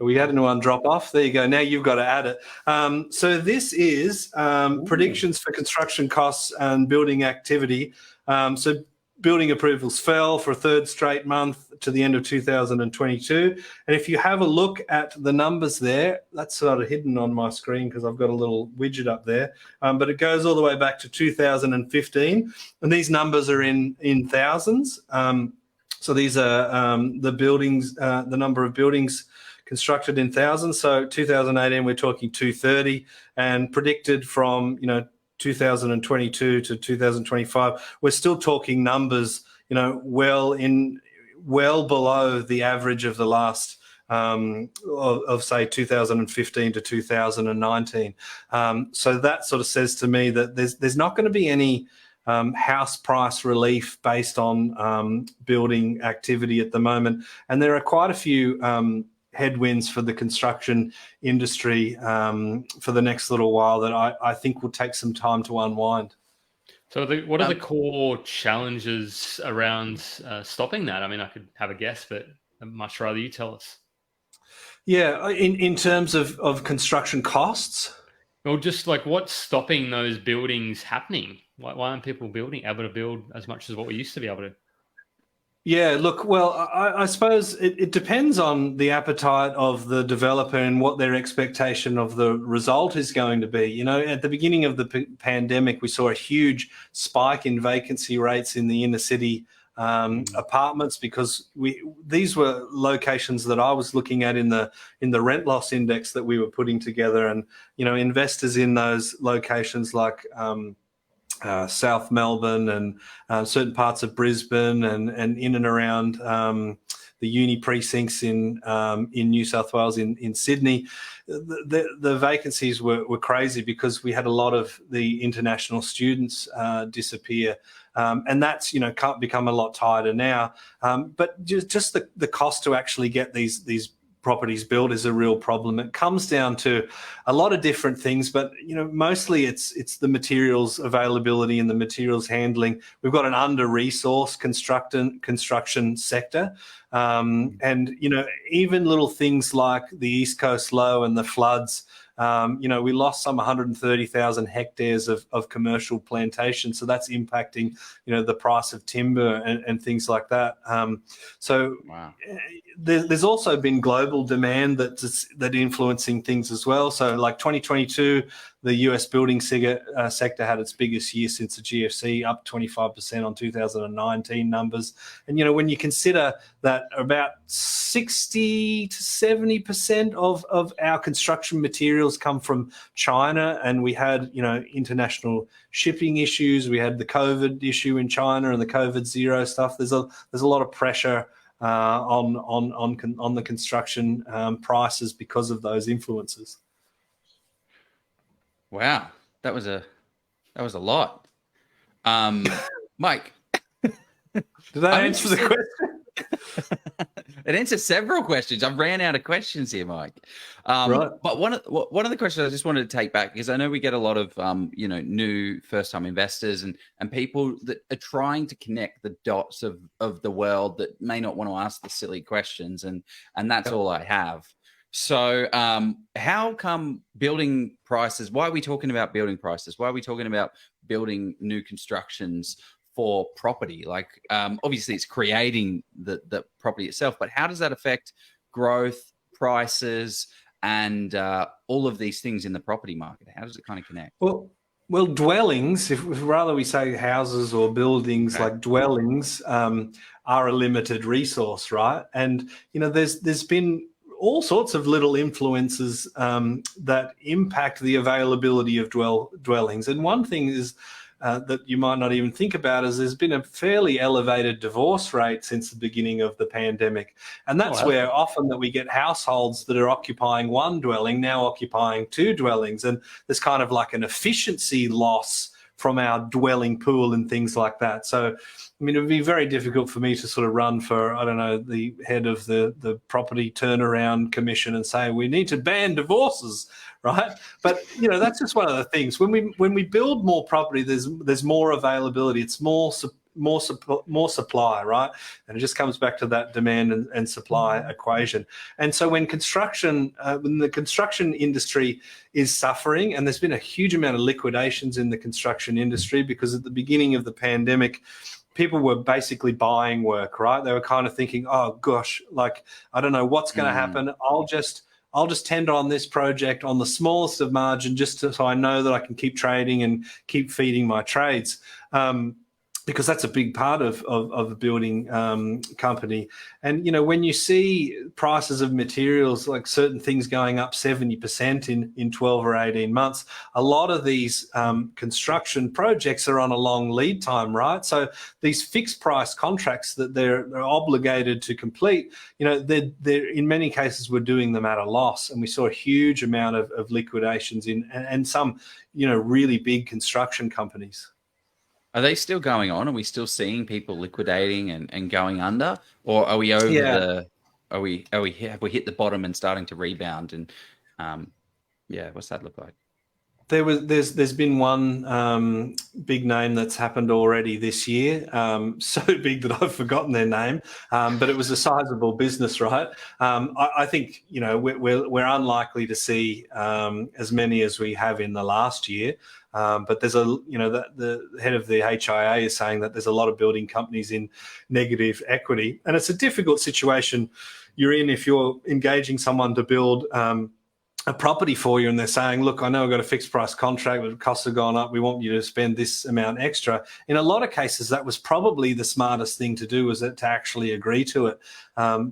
We had one drop off. There you go. Now you've got to add it. So this is predictions for construction costs and building activity. So building approvals fell for a third straight month to the end of 2022. And if you have a look at the numbers there, that's sort of hidden on my screen because I've got a little widget up there. But it goes all the way back to 2015. And these numbers are in thousands. So these are the buildings, the number of buildings constructed in thousands. So 2018, we're talking 230, and predicted from 2022 to 2025, we're still talking numbers well below the average of the last of say 2015 to 2019. So that sort of says to me that there's not going to be any house price relief based on building activity at the moment, and there are quite a few headwinds for the construction industry for the next little while that I think will take some time to unwind. So what are the core challenges around stopping that? I mean, I could have a guess, but I'd much rather you tell us. Yeah, in terms of construction costs? Well, just like what's stopping those buildings happening? Why aren't people able to build as much as what we used to be able to? Yeah, look, well, I suppose it depends on the appetite of the developer and what their expectation of the result is going to be. At the beginning of the pandemic, we saw a huge spike in vacancy rates in the inner city apartments, because these were locations that I was looking at in the rent loss index that we were putting together, and investors in those locations like South Melbourne and certain parts of Brisbane and in and around the uni precincts in New South Wales, in Sydney, the vacancies were crazy because we had a lot of the international students disappear. And that's become a lot tighter now. But just the cost to actually get these properties built is a real problem. It comes down to a lot of different things, but mostly it's the materials availability and the materials handling. We've got an under-resourced construction sector, and even little things like the East Coast low and the floods. We lost some 130,000 hectares of commercial plantation, so that's impacting the price of timber and things like that. Wow. There's also been global demand that's influencing things as well. So like 2022, the US building sector had its biggest year since the GFC, up 25% on 2019 numbers. And when you consider that about 60 to 70% of our construction materials come from China, and we had international shipping issues, we had the COVID issue in China and the COVID zero stuff. There's a lot of pressure on the construction prices because of those influences. Wow, that was a lot. Mike, did that answer the question? It answers several questions. I've ran out of questions here, Mike. Right. But one of the questions I just wanted to take back, because I know we get a lot of new first-time investors and people that are trying to connect the dots of the world that may not want to ask the silly questions, and that's all I have. So how come building prices? Why are we talking about building prices? Why are we talking about building new constructions for property? Like, obviously it's creating the property itself, but how does that affect growth, prices, and all of these things in the property market? How does it kind of connect? Well, dwellings, if rather we say houses or buildings, okay, like dwellings are a limited resource, right? And there's been all sorts of little influences that impact the availability of dwellings. And one thing is that you might not even think about is there's been a fairly elevated divorce rate since the beginning of the pandemic. And that's where often that we get households that are occupying one dwelling now occupying two dwellings. And there's kind of like an efficiency loss from our dwelling pool and things like that. So, I mean, it would be very difficult for me to sort of run for, I don't know, the head of the property turnaround commission and say, we need to ban divorces, right? But, that's just one of the things. When we build more property, there's more availability. It's more supply, right? And it just comes back to that demand and supply equation. And so when the construction industry is suffering, and there's been a huge amount of liquidations in the construction industry, because at the beginning of the pandemic, people were basically buying work, right? They were kind of thinking, oh gosh, like, I don't know what's going to happen. I'll just tender on this project on the smallest of margin, just so I know that I can keep trading and keep feeding my trades. because that's a big part of a building company. And, you know, when you see prices of materials, like certain things going up 70% in 12 or 18 months, a lot of these construction projects are on a long lead time, right? So these fixed price contracts that they're obligated to complete, you know, they're in many cases we're doing them at a loss. And we saw a huge amount of liquidations and some, you know, really big construction companies. Are they still going on? Are we still seeing people liquidating and going under, or are we over the? Have we hit the bottom and starting to rebound? And what's that look like? There's been one big name that's happened already this year, so big that I've forgotten their name, but it was a sizable business, right? I think, you know, we're unlikely to see as many as we have in the last year, but there's the head of the HIA is saying that there's a lot of building companies in negative equity, and it's a difficult situation you're in if you're engaging someone to build a property for you, and they're saying, look, I know I've got a fixed price contract, but the costs have gone up. We want you to spend this amount extra. In a lot of cases, that was probably the smartest thing to do, was to actually agree to it.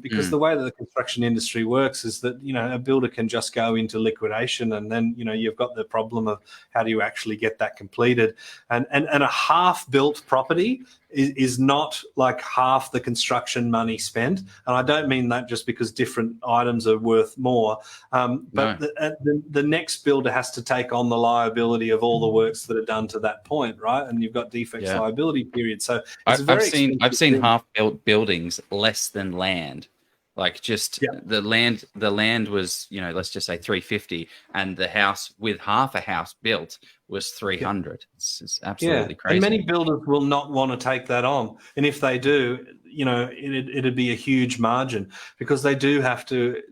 Because the way that the construction industry works is that, you know, a builder can just go into liquidation, and then, you know, you've got the problem of how do you actually get that completed. And a half-built property is not like half the construction money spent. And I don't mean that just because different items are worth more, but the next builder has to take on the liability of all the works that are done to that point, right? And you've got defects liability period. So it's I've seen half-built buildings less than land. Like just the land was, you know, let's just say 350, and the house with half a house built was 300. It's absolutely crazy. And many builders will not want to take that on, and if they do, you know, it'd be a huge margin, because they do have to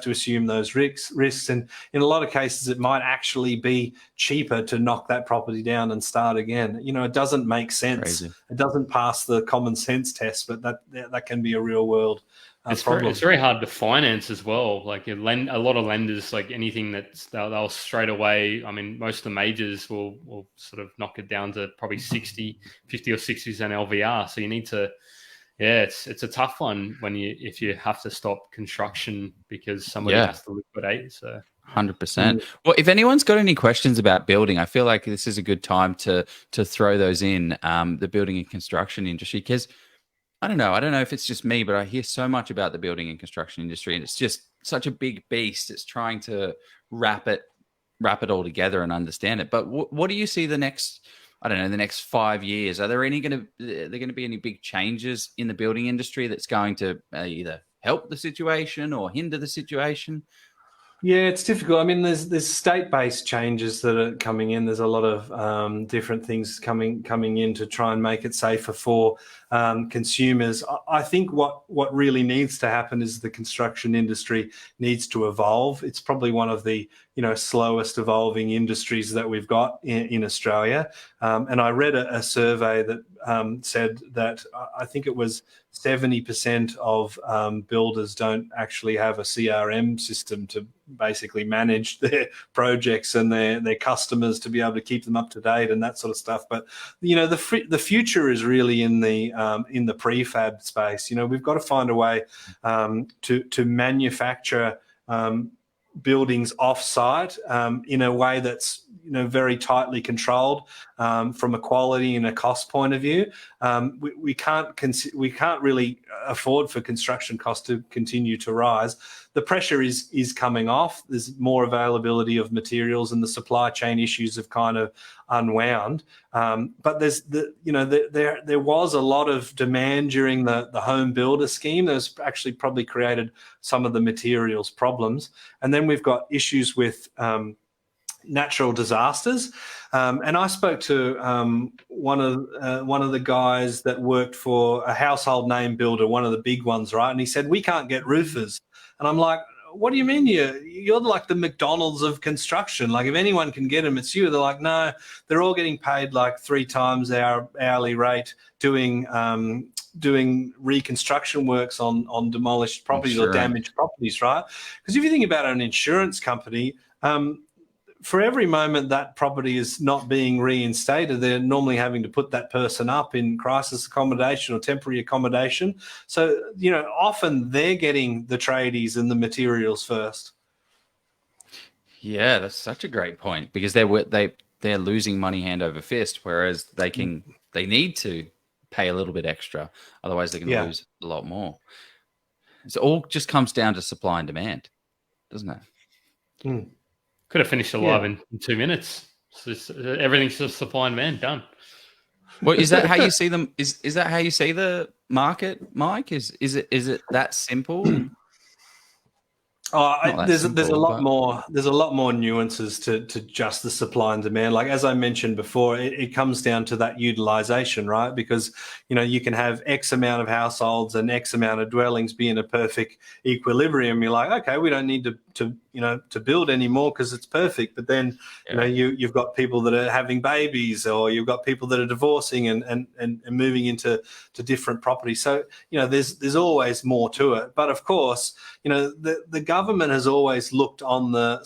assume those risks, and in a lot of cases it might actually be cheaper to knock that property down and start again. You know, it doesn't make sense. Crazy. It doesnnn't pass the common sense test, but that can be a real world. It's very hard to finance as well. Like a lot of lenders, like anything they'll straight away. I mean, most of the majors will sort of knock it down to probably 50 or 60% LVR. So you need to, it's a tough one if you have to stop construction because somebody has to liquidate. So 100%. Well, if anyone's got any questions about building, I feel like this is a good time to throw those in, the building and construction industry, because I don't know if it's just me, but I hear so much about the building and construction industry, and it's just such a big beast. It's trying to wrap it all together and understand it. But what do you see the next 5 years? Are there going to be any big changes in the building industry that's going to either help the situation or hinder the situation? Yeah, it's difficult. I mean, there's state-based changes that are coming in. There's a lot of different things coming in to try and make it safer for consumers. I think what really needs to happen is the construction industry needs to evolve. It's probably one of the slowest evolving industries that we've got in Australia. And I read a survey that said that I think it was 70% of builders don't actually have a CRM system to basically manage their projects and their customers, to be able to keep them up to date and that sort of stuff. But the future is really in the prefab space. We've got to find a way to manufacture buildings off-site in a way that's very tightly controlled from a quality and a cost point of view. We can't really afford for construction costs to continue to rise. The pressure is coming off. There's more availability of materials, and the supply chain issues have kind of unwound. But there was a lot of demand during the home builder scheme. That's actually probably created some of the materials problems. And then we've got issues with natural disasters. And I spoke to one of the guys that worked for a household name builder, one of the big ones, right? And he said, we can't get roofers. And I'm like, what do you mean you're like the McDonald's of construction? Like, if anyone can get them, it's you. They're like, no, they're all getting paid like 3 times our hourly rate doing reconstruction works on demolished properties or damaged properties, right? Because if you think about an insurance company, for every moment that property is not being reinstated, they're normally having to put that person up in crisis accommodation or temporary accommodation. So, often they're getting the tradies and the materials first. Yeah, that's such a great point, because they're losing money hand over fist, whereas they need to pay a little bit extra, otherwise they're going to lose a lot more. So it all just comes down to supply and demand, doesn't it? Mm. Could have finished alive in 2 minutes. Everything's just supply and demand, done. Well, is that how you see them? Is that how you see the market, Mike? Is it that simple? There's a lot more nuances to just the supply and demand. Like, as I mentioned before, it comes down to that utilization, right? Because you can have X amount of households and X amount of dwellings be in a perfect equilibrium. You're like, okay, we don't need to build anymore because it's perfect. But then you've got people that are having babies, or you've got people that are divorcing and moving into different properties. So there's always more to it. But of course, the government has always looked on the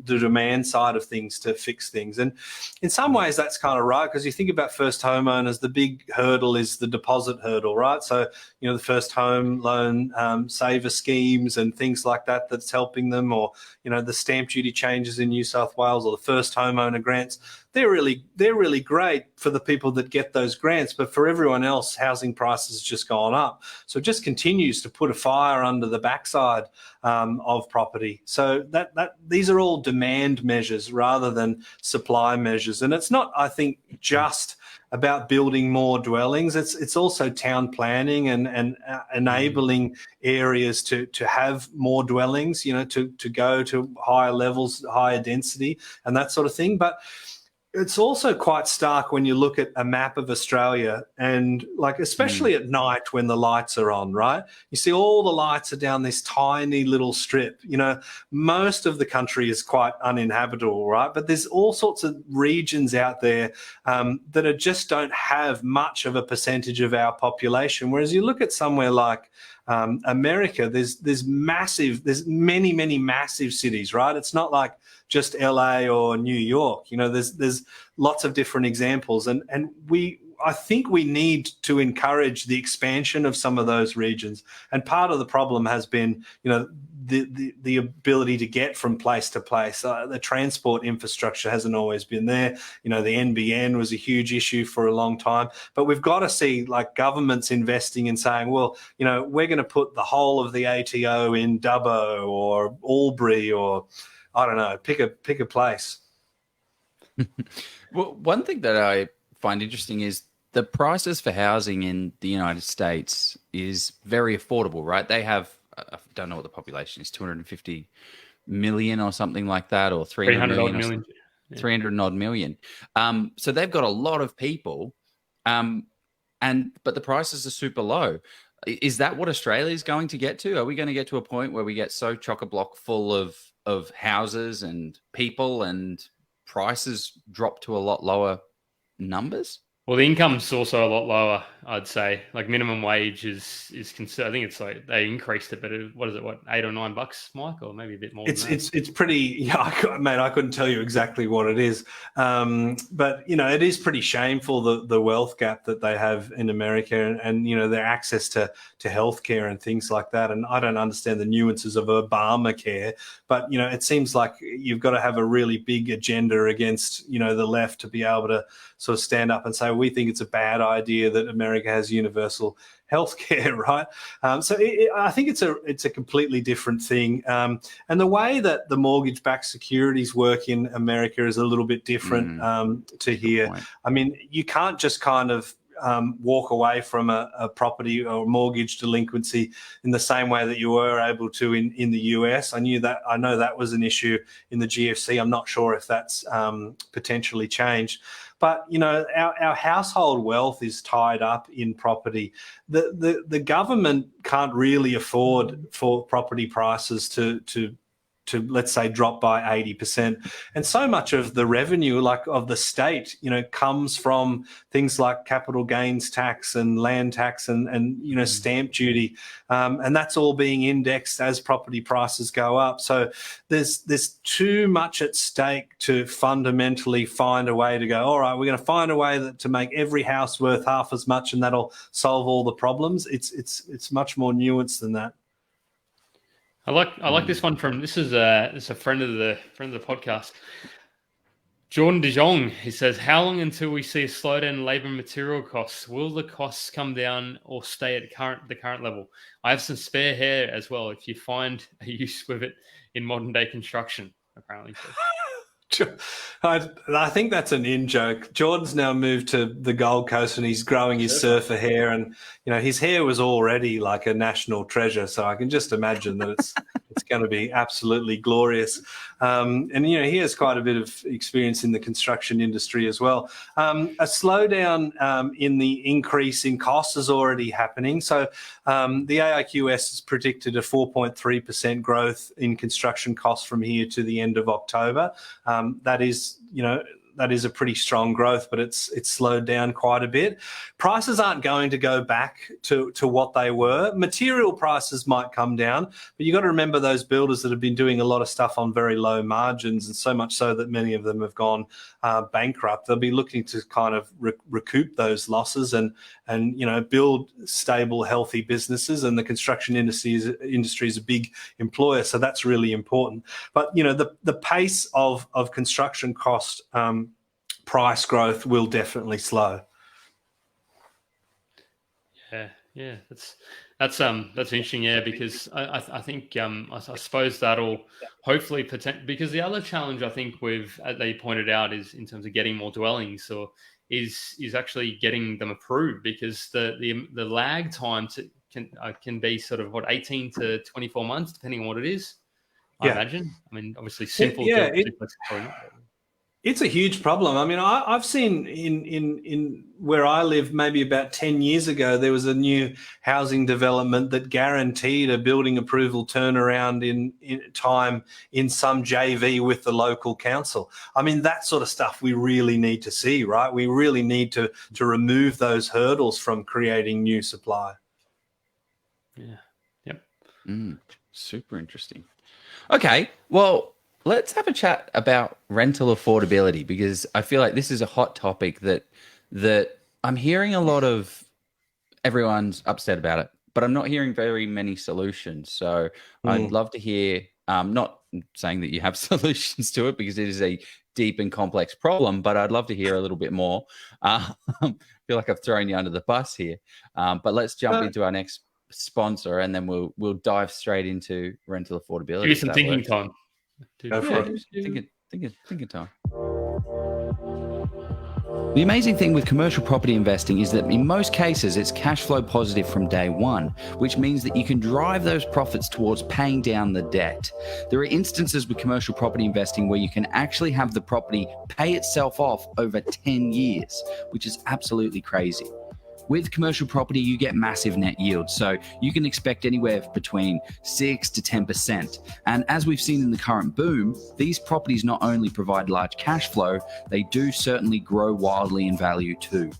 demand side of things to fix things, and in some ways that's kind of right, because you think about first homeowners, the big hurdle is the deposit hurdle, right? So the first home loan saver schemes and things like that that's helping them, or the stamp duty changes in New South Wales, or the first homeowner grants. They're really great for the people that get those grants, but for everyone else, housing prices just gone up. So it just continues to put a fire under the backside of property. So that these are all demand measures rather than supply measures, and it's not, I think, just about building more dwellings. It's also town planning and enabling areas to have more dwellings, to go to higher levels, higher density, and that sort of thing. But it's also quite stark when you look at a map of Australia, and especially at night when the lights are on, right? You see all the lights are down this tiny little strip. Most of the country is quite uninhabitable, right? But there's all sorts of regions out there that just don't have much of a percentage of our population. Whereas you look at somewhere like America, there's many massive cities, right? It's not like just LA or New York. There's lots of different examples, and I think we need to encourage the expansion of some of those regions. And part of the problem has been, the ability to get from place to place. The transport infrastructure hasn't always been there. The NBN was a huge issue for a long time. But we've got to see governments investing and saying, well, we're going to put the whole of the ATO in Dubbo or Albury, or I don't know, pick a place. Well, one thing that I find interesting is the prices for housing in the United States is very affordable, right? They have, I don't know what the population is, 250 million or something like that, or 300 million. 300 odd million. So they've got a lot of people, but the prices are super low. Is that what Australia is going to get to? Are we going to get to a point where we get so chock-a-block full of houses and people, and prices drop to a lot lower numbers? Well, the income's also a lot lower, I'd say. Minimum wage is I think it's they increased it, but what is it, $8 or $9, Mike, or maybe a bit more? It's pretty, mate. I couldn't tell you exactly what it is, but it is pretty shameful, the wealth gap that they have in America, and their access to healthcare and things like that. And I don't understand the nuances of Obamacare, but it seems like you've got to have a really big agenda against the left to be able to sort of stand up and say, we think it's a bad idea that America has universal healthcare, right? So I think it's a completely different thing. And the way that the mortgage-backed securities work in America is a little bit different to here. I mean, you can't just kind of walk away from a property or mortgage delinquency in the same way that you were able to in the US. I know that was an issue in the GFC. I'm not sure if that's potentially changed. But our household wealth is tied up in property. The government can't really afford for property prices to let's say drop by 80%. And so much of the revenue, like of the state, comes from things like capital gains tax and land tax and stamp duty. And that's all being indexed as property prices go up. So there's too much at stake to fundamentally find a way to go, all right, we're going to find a way to make every house worth half as much and that'll solve all the problems. It's much more nuanced than that. I like this one this is a friend of the podcast, Jordan De Jong. He says, how long until we see a slowdown in labour and material costs? Will the costs come down or stay at the current level? I have some spare hair as well if you find a use with it in modern day construction, apparently. I think that's an in-joke. Jordan's now moved to the Gold Coast and he's growing his surfer hair, and his hair was already like a national treasure. So I can just imagine that it's going to be absolutely glorious. And he has quite a bit of experience in the construction industry as well. A slowdown in the increase in costs is already happening. So the AIQS has predicted a 4.3% growth in construction costs from here to the end of October. That is a pretty strong growth, but it's slowed down quite a bit. Prices aren't going to go back to what they were. Material prices might come down, but you've got to remember those builders that have been doing a lot of stuff on very low margins, and so much so that many of them have gone bankrupt. They'll be looking to kind of recoup those losses and build stable, healthy businesses. And the construction industry is a big employer, so that's really important. But the pace of construction cost price growth will definitely slow. Yeah, that's interesting. Yeah, because I think I suppose that'll hopefully because the other challenge I think they pointed out is in terms of getting more dwellings is actually getting them approved, because the lag time can be sort of 18 to 24 months depending on what it is. I imagine. I mean, obviously simple. It's a huge problem. I mean, I've seen in where I live, maybe about 10 years ago, there was a new housing development that guaranteed a building approval turnaround in time in some JV with the local council. I mean, that sort of stuff we really need to see, right? We really need to remove those hurdles from creating new supply. Yeah. Yep. Super interesting. Okay. Well, let's have a chat about rental affordability, because I feel like this is a hot topic that I'm hearing a lot of everyone's upset about it, but I'm not hearing very many solutions. So I'd love to hear, not saying that you have solutions to it, because it is a deep and complex problem, but I'd love to hear a little bit more. I feel like I've thrown you under the bus here, but let's jump into our next sponsor, and then we'll dive straight into rental affordability. Give you some thinking time. Go for it. Thinking time. The amazing thing with commercial property investing is that in most cases, it's cash flow positive from day one, which means that you can drive those profits towards paying down the debt. There are instances with commercial property investing where you can actually have the property pay itself off over 10 years, which is absolutely crazy. With commercial property, you get massive net yield, so you can expect anywhere between 6 to 10%. And as we've seen in the current boom, these properties not only provide large cash flow, they do certainly grow wildly in value too.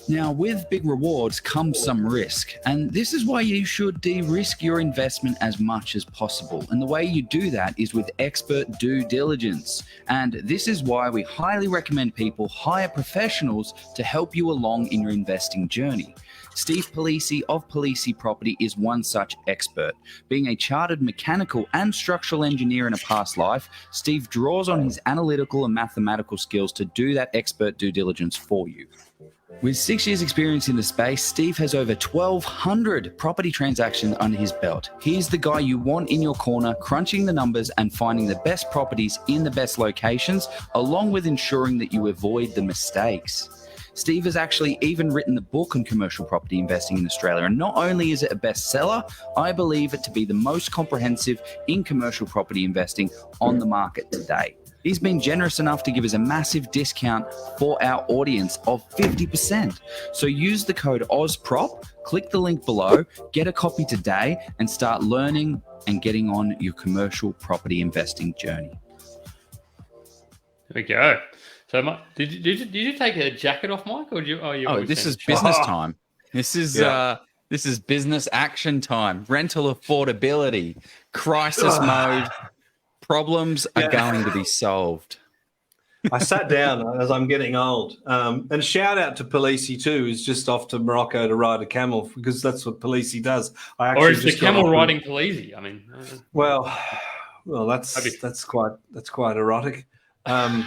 Now, with big rewards comes some risk, and this is why you should de-risk your investment as much as possible. And the way you do that is with expert due diligence. And this is why we highly recommend people hire professionals to help you along in your investing journey. Steve Polisi of Polisi Property is one such expert. Being a chartered mechanical and structural engineer in a past life, Steve draws on his analytical and mathematical skills to do that expert due diligence for you. With 6 years experience in the space, Steve has over 1,200 property transactions under his belt. He's the guy you want in your corner, crunching the numbers and finding the best properties in the best locations, along with ensuring that you avoid the mistakes. Steve has actually even written the book on commercial property investing in Australia. And not only is it a bestseller, I believe it to be the most comprehensive in commercial property investing on the market today. He's been generous enough to give us a massive discount for our audience of 50%. So use the code OZPROP, click the link below, get a copy today, and start learning and getting on your commercial property investing journey. There we go. So, Mike, did you take a jacket off, Mike, or did you? Oh, this is business time. This is business action time. Rental affordability, crisis mode. Problems are going to be solved. I sat down as I'm getting old. And shout out to Policey too, who's just off to Morocco to ride a camel, because that's what Policey does. Or is the camel riding Policey? I mean, well, that's quite erotic. oh,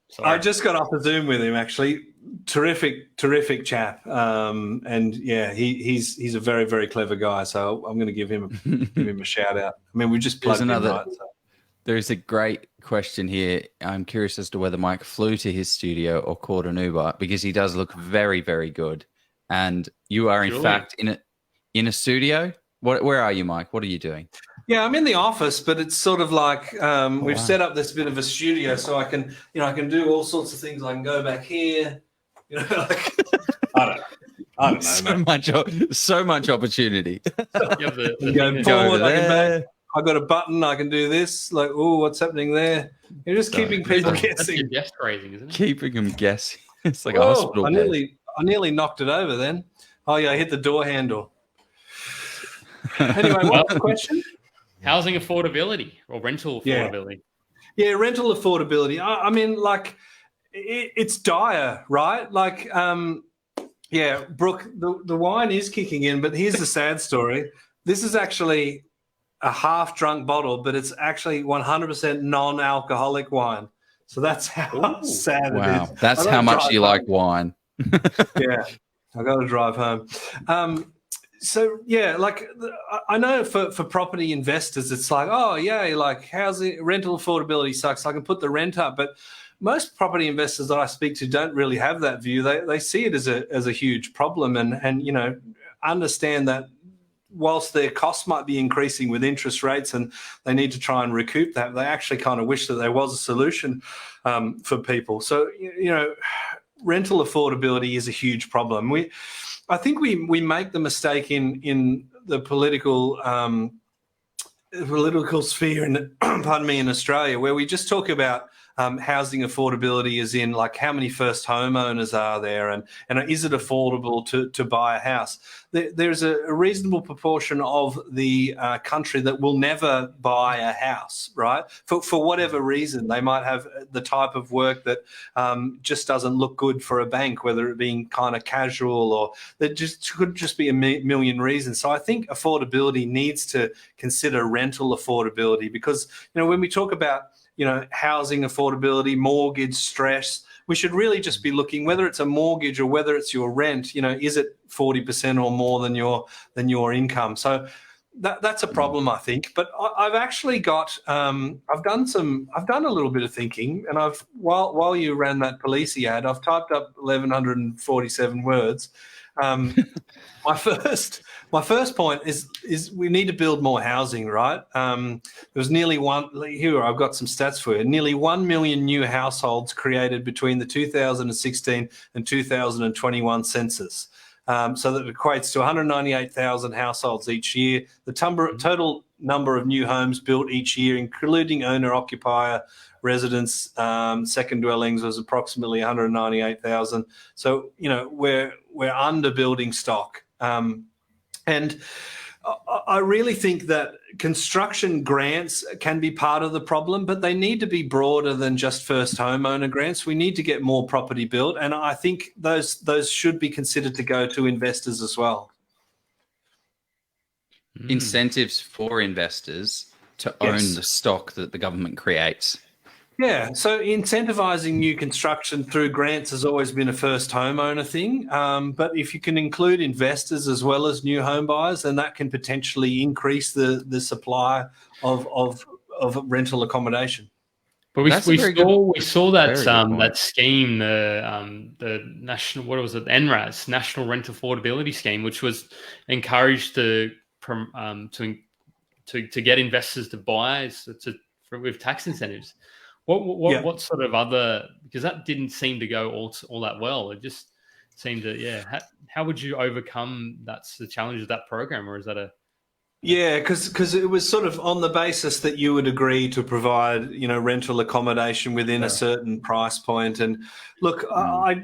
sorry. I just got off a Zoom with him, actually. Terrific chap. And yeah, he's a very, very clever guy. So I'm going to give him a shout out. I mean, we just plugged in, right? So. There's a great question here. I'm curious as to whether Mike flew to his studio or caught an Uber, because he does look very, very good. And you are in fact in a studio. Where are you, Mike? What are you doing? Yeah, I'm in the office, but it's sort of like we've set up this bit of a studio, so I can do all sorts of things. I can go back here, like I don't know. So much opportunity. Go forward, I can back. I got a button. I can do this. Like, oh, what's happening there? You're just keeping people guessing. That's your guess raising, isn't it? Keeping them guessing. It's like a hospital. I nearly knocked it over then. Oh yeah, I hit the door handle. Anyway, what's the question? Housing affordability or rental affordability? Yeah, rental affordability. I mean, like, it's dire, right? Like, yeah, Brooke, the wine is kicking in, but here's the sad story. This is actually a half-drunk bottle, but it's actually 100% non-alcoholic wine. So that's how sad it is. That's how much you like wine. Yeah, I got to drive home. So yeah, like I know for property investors, it's like, oh yeah, like housing rental affordability sucks. I can put the rent up, but most property investors that I speak to don't really have that view. They see it as a huge problem, and understand that whilst their costs might be increasing with interest rates and they need to try and recoup that, they actually kind of wish that there was a solution for people. So rental affordability is a huge problem. I think we make the mistake in the political sphere in in Australia, where we just talk about housing affordability as in like how many first homeowners are there and is it affordable to buy a house. There's a reasonable proportion of the country that will never buy a house, right? For whatever reason. They might have the type of work that just doesn't look good for a bank, whether it being kind of casual, or there could just be a million reasons. So I think affordability needs to consider rental affordability, because when we talk about housing affordability, mortgage stress, we should really just be looking, whether it's a mortgage or whether it's your rent, is it 40% or more than your income? So that's a problem, I think. But I've actually got, I've done a little bit of thinking, and while you ran that Policey ad, I've typed up 1,147 words. My first point is we need to build more housing, right? There was I've got some stats for you. Nearly 1 million new households created between the 2016 and 2021 census. So that equates to 198,000 households each year. The total number of new homes built each year, including owner-occupier residents, second dwellings, was approximately 198,000. So, we're under building stock. And I really think that construction grants can be part of the problem, but they need to be broader than just first homeowner grants. We need to get more property built, and I think those should be considered to go to investors as well. Incentives for investors to own the stock that the government creates. Yeah, so incentivising new construction through grants has always been a first homeowner thing, but if you can include investors as well as new home buyers, then that can potentially increase the supply of rental accommodation. But we saw that that scheme, the national, what was it, NRAS, National Rent Affordability Scheme, which was encouraged to get investors to buy with tax incentives. What sort of other, because that didn't seem to go all that well. It just seemed to, how would you overcome that's the challenge of that program, or is that a Yeah, because it was sort of on the basis that you would agree to provide, rental accommodation within a certain price point. And look, I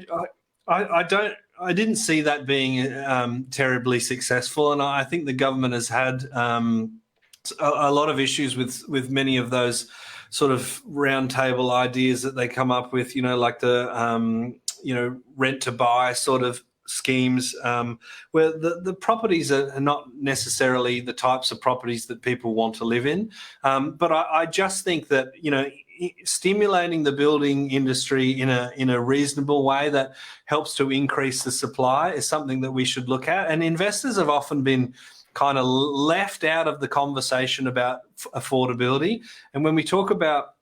didn't see that being terribly successful, and I think the government has had a lot of issues with many of those sort of roundtable ideas that they come up with, like the rent to buy sort of schemes, where the properties are not necessarily the types of properties that people want to live in. But I just think that, stimulating the building industry in a reasonable way that helps to increase the supply is something that we should look at. And investors have often been kind of left out of the conversation about affordability. And when we talk about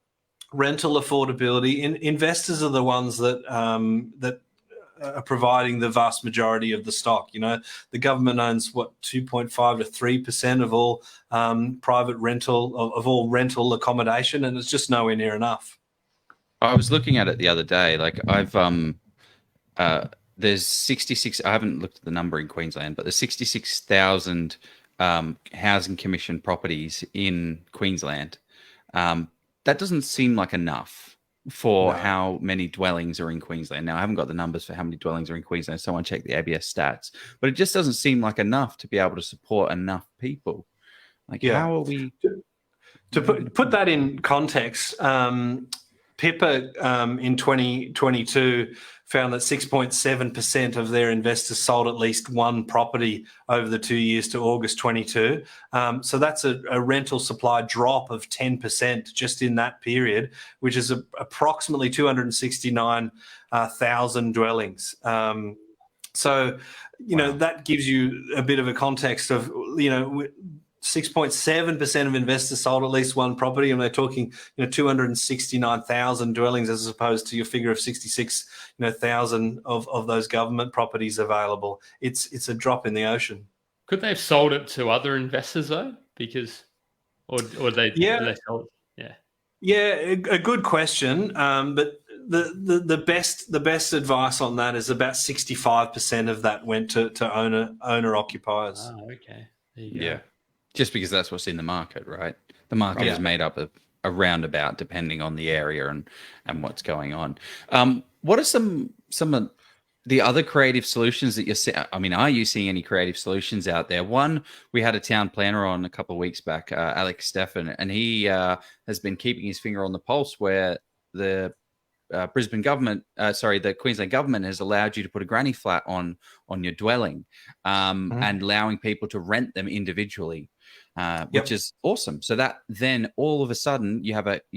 rental affordability, investors are the ones that are providing the vast majority of the stock. The government owns 2.5 to 3% of all private rental of all rental accommodation, and it's just nowhere near enough. I was looking at it the other day. Like there's 66. I haven't looked at the number in Queensland, but there's 66,000 housing commission properties in Queensland. That doesn't seem like enough for how many dwellings are in Queensland. Now, I haven't got the numbers for how many dwellings are in Queensland. Someone check the ABS stats, but it just doesn't seem like enough to be able to support enough people. How are we? To put that in context, PIPA in 2022 found that 6.7% of their investors sold at least one property over the 2 years to August 22. So that's a rental supply drop of 10% just in that period, which is approximately 269,000 dwellings. So, that gives you a bit of a context of, 6.7% of investors sold at least one property, and they're talking 269,000 dwellings as opposed to your figure of 66,000 of those government properties available. It's a drop in the ocean. Could they have sold it to other investors though? Or they sold it? Yeah, a good question. But the best advice on that is about 65% of that went to owner occupiers. Oh, okay. There you go. Yeah. Just because that's what's in the market, right? The market is made up of a roundabout depending on the area and what's going on. What are some of the other creative solutions that you're seeing? I mean, are you seeing any creative solutions out there? One, we had a town planner on a couple of weeks back, Alex Steffen, and he has been keeping his finger on the pulse where the Brisbane government, the Queensland government has allowed you to put a granny flat on your dwelling and allowing people to rent them individually. Which is awesome. So that then all of a sudden you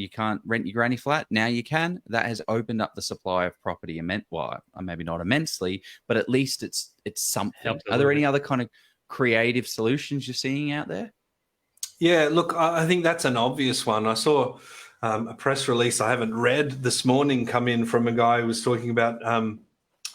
can't rent your granny flat. Now you can. That has opened up the supply of property maybe not immensely, but at least it's something. Are there any other kind of creative solutions you're seeing out there? Yeah, look, I think that's an obvious one. I saw a press release I haven't read this morning come in from a guy who was talking about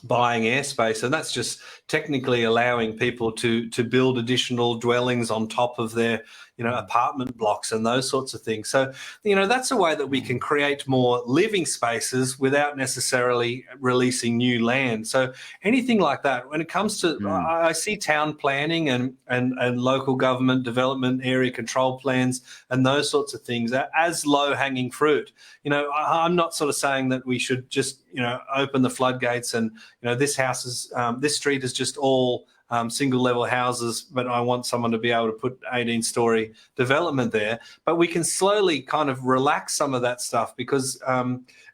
buying airspace, and that's just technically allowing people to build additional dwellings on top of their apartment blocks and those sorts of things. So that's a way that we can create more living spaces without necessarily releasing new land. So anything like that, when it comes to I see town planning and local government development area control plans and those sorts of things as low-hanging fruit. I'm not sort of saying that we should just open the floodgates and this street is just all single level houses, but I want someone to be able to put 18-story development there. But we can slowly kind of relax some of that stuff because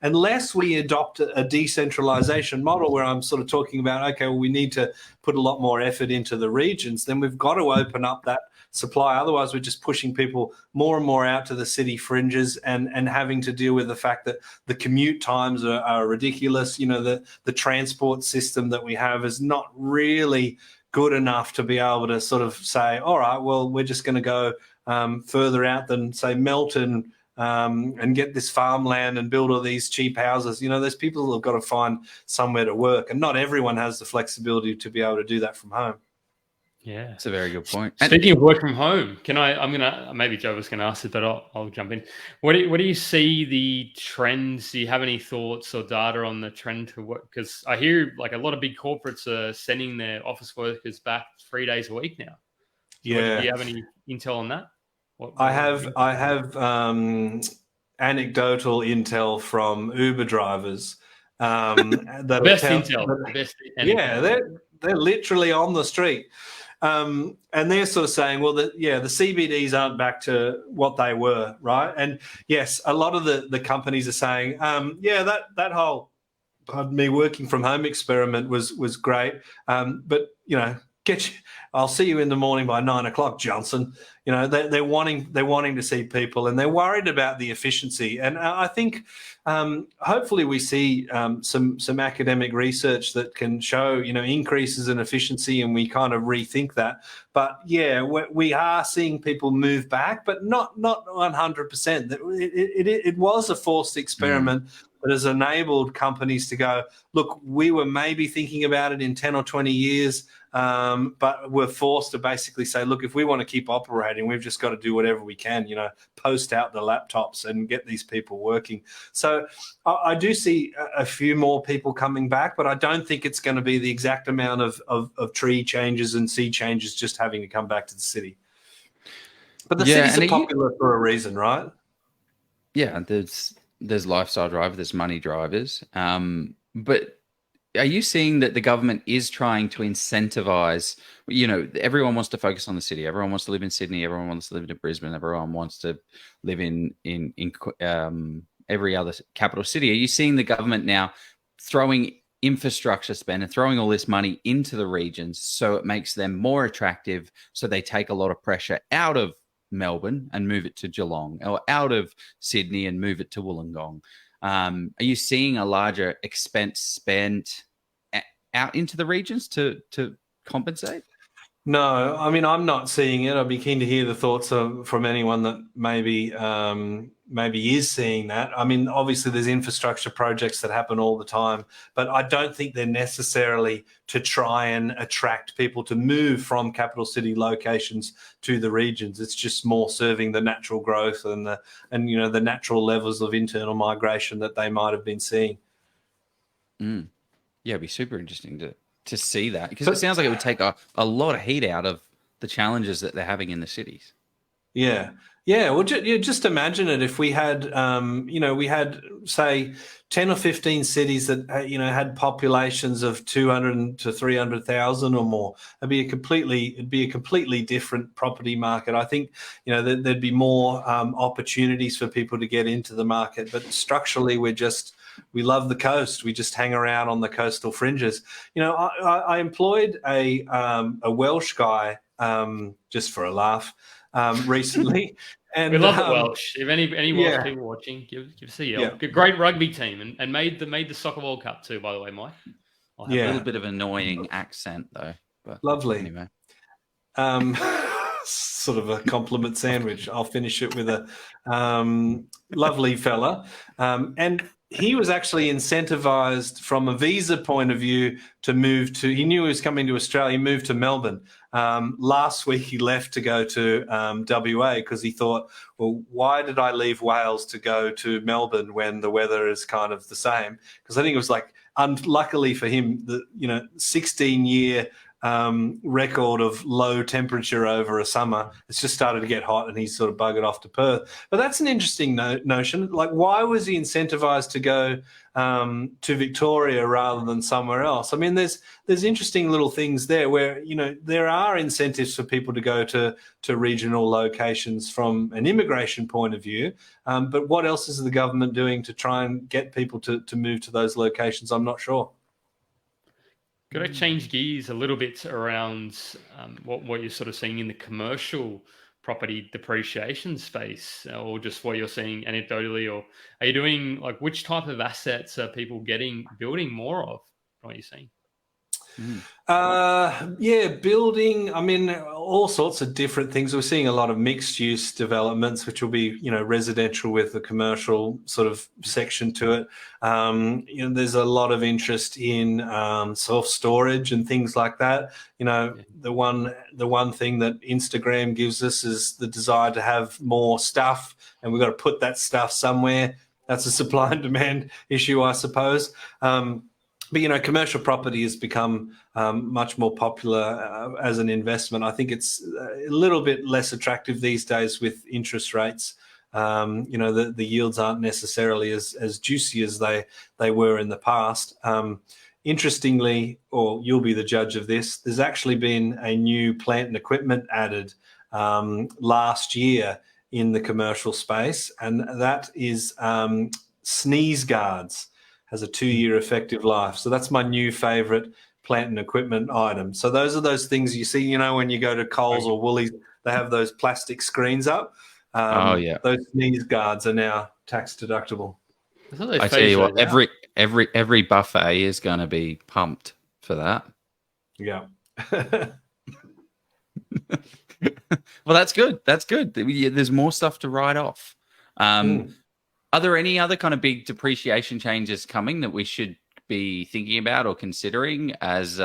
unless we adopt a decentralization model where I'm sort of talking about, okay, well, we need to put a lot more effort into the regions, then we've got to open up that supply. Otherwise, we're just pushing people more and more out to the city fringes and having to deal with the fact that the commute times are ridiculous. The transport system that we have is not really good enough to be able to sort of say, all right, well, we're just going to go further out than, say, Melton and get this farmland and build all these cheap houses. There's people who have got to find somewhere to work, and not everyone has the flexibility to be able to do that from home. Yeah. That's a very good point. Speaking of work from home, maybe Joe was gonna ask it, but I'll jump in. What do you see the trends? Do you have any thoughts or data on the trend to work? Because I hear like a lot of big corporates are sending their office workers back 3 days a week now. So do Yeah, you have any intel on that? I have anecdotal intel from Uber drivers that best tell, intel, the best yeah, intel. they're literally on the street. And they're sort of saying, well, the CBDs aren't back to what they were, right? And yes, a lot of the companies are saying, that whole, pardon me, working from home experiment was great, but I'll see you in the morning by 9 o'clock, Johnson. They're wanting to see people, and they're worried about the efficiency. And I think hopefully we see some academic research that can show increases in efficiency, and we kind of rethink that. But yeah, we are seeing people move back, but not 100%. It was a forced experiment that has enabled companies to go, look, we were maybe thinking about it in 10 or 20 years, but we're forced to basically say, look, if we want to keep operating, we've just got to do whatever we can, post out the laptops and get these people working. So I do see a few more people coming back, but I don't think it's going to be the exact amount of tree changes and sea changes just having to come back to the city. But the cities are popular for a reason, right? Yeah, there's lifestyle drivers, there's money drivers. But are you seeing that the government is trying to incentivize, everyone wants to focus on the city. Everyone wants to live in Sydney. Everyone wants to live in Brisbane. Everyone wants to live in every other capital city. Are you seeing the government now throwing infrastructure spend and throwing all this money into the regions so it makes them more attractive, so they take a lot of pressure out of Melbourne and move it to Geelong, or out of Sydney and move it to Wollongong? Are you seeing a larger expense spent out into the regions to compensate? No, I mean, I'm not seeing it. I'd be keen to hear the thoughts from anyone that maybe is seeing that. I mean, obviously there's infrastructure projects that happen all the time, but I don't think they're necessarily to try and attract people to move from capital city locations to the regions. It's just more serving the natural growth and the natural levels of internal migration that they might have been seeing. Yeah, it'd be super interesting to see that, because it sounds like it would take a lot of heat out of the challenges that they're having in the cities. Yeah. Well, just imagine it if we had, we had, say, 10 or 15 cities that, had populations of 200 to 300,000 or more. It'd be a completely different property market. I think, there'd be more opportunities for people to get into the market. But structurally, we love the coast. We just hang around on the coastal fringes. I employed a Welsh guy just for a laugh recently. And we love the Welsh. If any Welsh people watching, give us a yell. Yeah. Great rugby team, and made the Soccer World Cup too, by the way, Mike. I'll have a little bit of annoying accent though. But lovely. Anyway. Sort of a compliment sandwich. I'll finish it with a lovely fella. And he was actually incentivized from a visa point of view to move to, he knew he was coming to Australia, he moved to Melbourne. Last week he left to go to WA because he thought, well, why did I leave Wales to go to Melbourne when the weather is kind of the same? Because I think it was like, unluckily for him, the 16-year record of low temperature over a summer, it's just started to get hot and he's sort of buggered off to Perth. But that's an interesting notion. Like, why was he incentivized to go to Victoria rather than somewhere else? I mean, there's interesting little things there where, there are incentives for people to go to regional locations from an immigration point of view. But what else is the government doing to try and get people to move to those locations? I'm not sure. Could I change gears a little bit around what you're sort of seeing in the commercial property depreciation space, or just what you're seeing anecdotally, or are you doing, like, which type of assets are people building more of? What are you seeing? Yeah, building. I mean, all sorts of different things. We're seeing a lot of mixed-use developments, which will be, residential with a commercial sort of section to it. There's a lot of interest in self-storage and things like that. The one thing that Instagram gives us is the desire to have more stuff, and we've got to put that stuff somewhere. That's a supply and demand issue, I suppose. But, commercial property has become much more popular as an investment. I think it's a little bit less attractive these days with interest rates. The yields aren't necessarily as juicy as they were in the past. Interestingly, or you'll be the judge of this, there's actually been a new plant and equipment added last year in the commercial space, and that is sneeze guards. Has a 2-year effective life. So that's my new favourite plant and equipment item. So those are those things you see, when you go to Coles or Woolies, they have those plastic screens up. Those sneeze guards are now tax deductible. I tell you what, every buffet is going to be pumped for that. Yeah. Well, that's good. That's good. There's more stuff to write off. Are there any other kind of big depreciation changes coming that we should be thinking about or considering as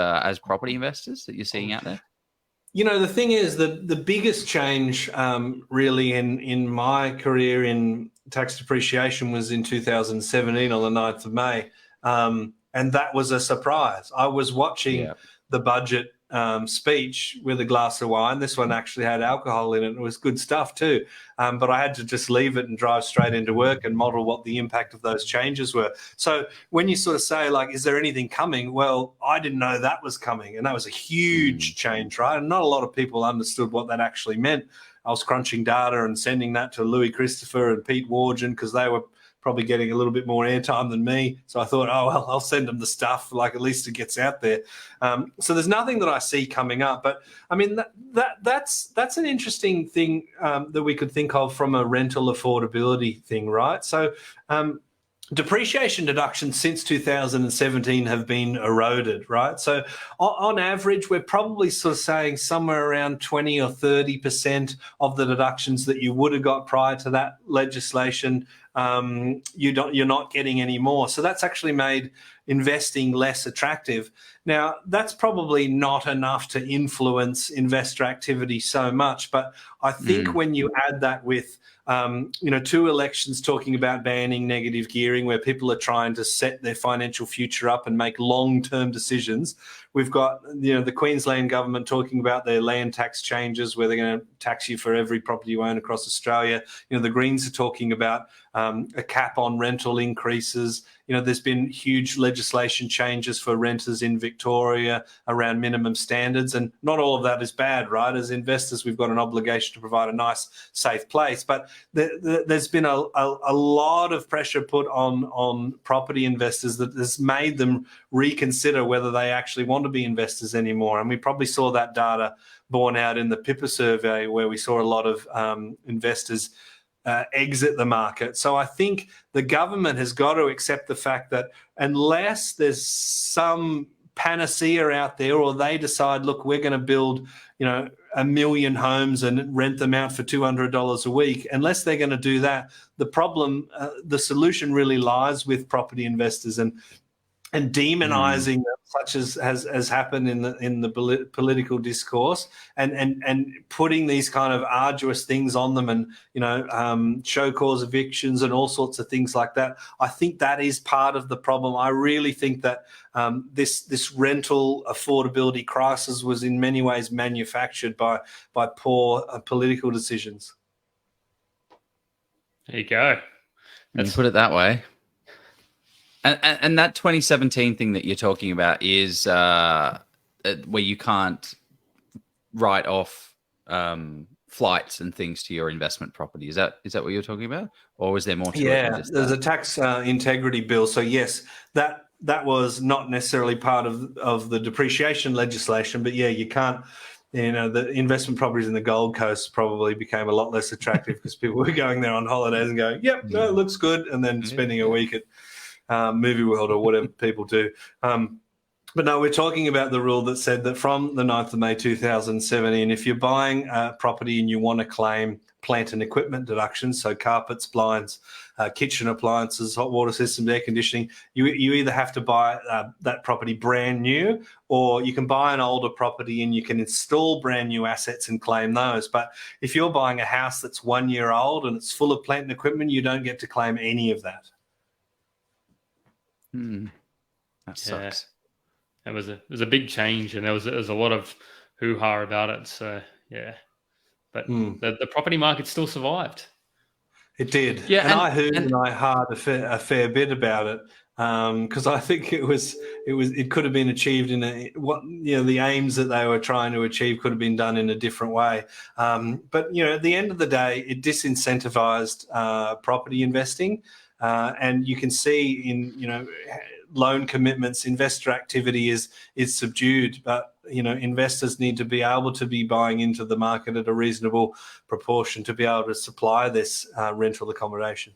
property investors that you're seeing out there? The thing is that the biggest change really in my career in tax depreciation was in 2017 on the 9th of May. And that was a surprise. I was watching the budget speech with a glass of wine. This one actually had alcohol in it. It was good stuff too. But I had to just leave it and drive straight into work and model what the impact of those changes were. So when you sort of say, like, is there anything coming? Well, I didn't know that was coming. And that was a huge change, right? And not a lot of people understood what that actually meant. I was crunching data and sending that to Louis Christopher and Pete Wargen because they were probably getting a little bit more airtime than me. So I thought, I'll send them the stuff, like at least it gets out there. So there's nothing that I see coming up. But I mean, that's an interesting thing that we could think of from a rental affordability thing, right? So depreciation deductions since 2017 have been eroded, right? So on average, we're probably sort of saying somewhere around 20 or 30% of the deductions that you would have got prior to that legislation, you're not getting any more. So that's actually made investing less attractive. Now, that's probably not enough to influence investor activity so much, but I think when you add that with 2 elections talking about banning negative gearing, where people are trying to set their financial future up and make long-term decisions. We've got, the Queensland government talking about their land tax changes, where they're going to tax you for every property you own across Australia. The Greens are talking about a cap on rental increases. There's been huge legislation changes for renters in Victoria around minimum standards, and not all of that is bad, right? As investors, we've got an obligation to provide a nice, safe place. But there's been a lot of pressure put on property investors that has made them reconsider whether they actually want to be investors anymore. And we probably saw that data borne out in the Pippa survey, where we saw a lot of investors exit the market. So I think the government has got to accept the fact that unless there's some panacea out there, or they decide, look, we're going to build, 1 million homes and rent them out for $200 a week, unless they're going to do that, the solution really lies with property investors and demonizing them, such as has happened in the political discourse, and putting these kind of arduous things on them, and show cause evictions and all sorts of things like that. I think that is part of the problem. I really think that this rental affordability crisis was in many ways manufactured by poor political decisions. There you go. You put it that way. And that 2017 thing that you're talking about is where you can't write off flights and things to your investment property. Is that what you're talking about, or was there more to it? Yeah, there's a tax integrity bill. So yes, that was not necessarily part of the depreciation legislation, but yeah, you can't. The investment properties in the Gold Coast probably became a lot less attractive because people were going there on holidays and going, "Yep, no, it looks good," and then spending a week at Movie World or whatever people do. But no, we're talking about the rule that said that from the 9th of May 2017, if you're buying a property and you want to claim plant and equipment deductions, so carpets, blinds, kitchen appliances, hot water systems, air conditioning, you either have to buy that property brand new, or you can buy an older property and you can install brand new assets and claim those. But if you're buying a house that's 1 year old and it's full of plant and equipment, you don't get to claim any of that. That sucks. It was a big change, and there was a lot of hoo-ha about it. So yeah, but the property market still survived. It did. Yeah, and I heard and I heard a fair bit about it, because I think it could have been achieved in the aims that they were trying to achieve could have been done in a different way. But at the end of the day, it disincentivized property investing, and you can see in loan commitments, investor activity is subdued, but investors need to be able to be buying into the market at a reasonable proportion to be able to supply this rental accommodation.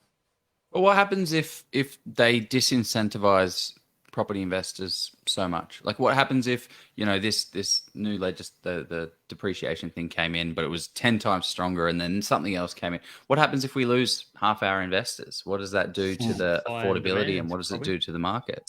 Well, what happens if they disincentivize property investors so much? Like, what happens if this new the depreciation thing came in, but it was 10 times stronger, and then something else came in? What happens if we lose half our investors? What does that do to the affordability, and what does it do to the market?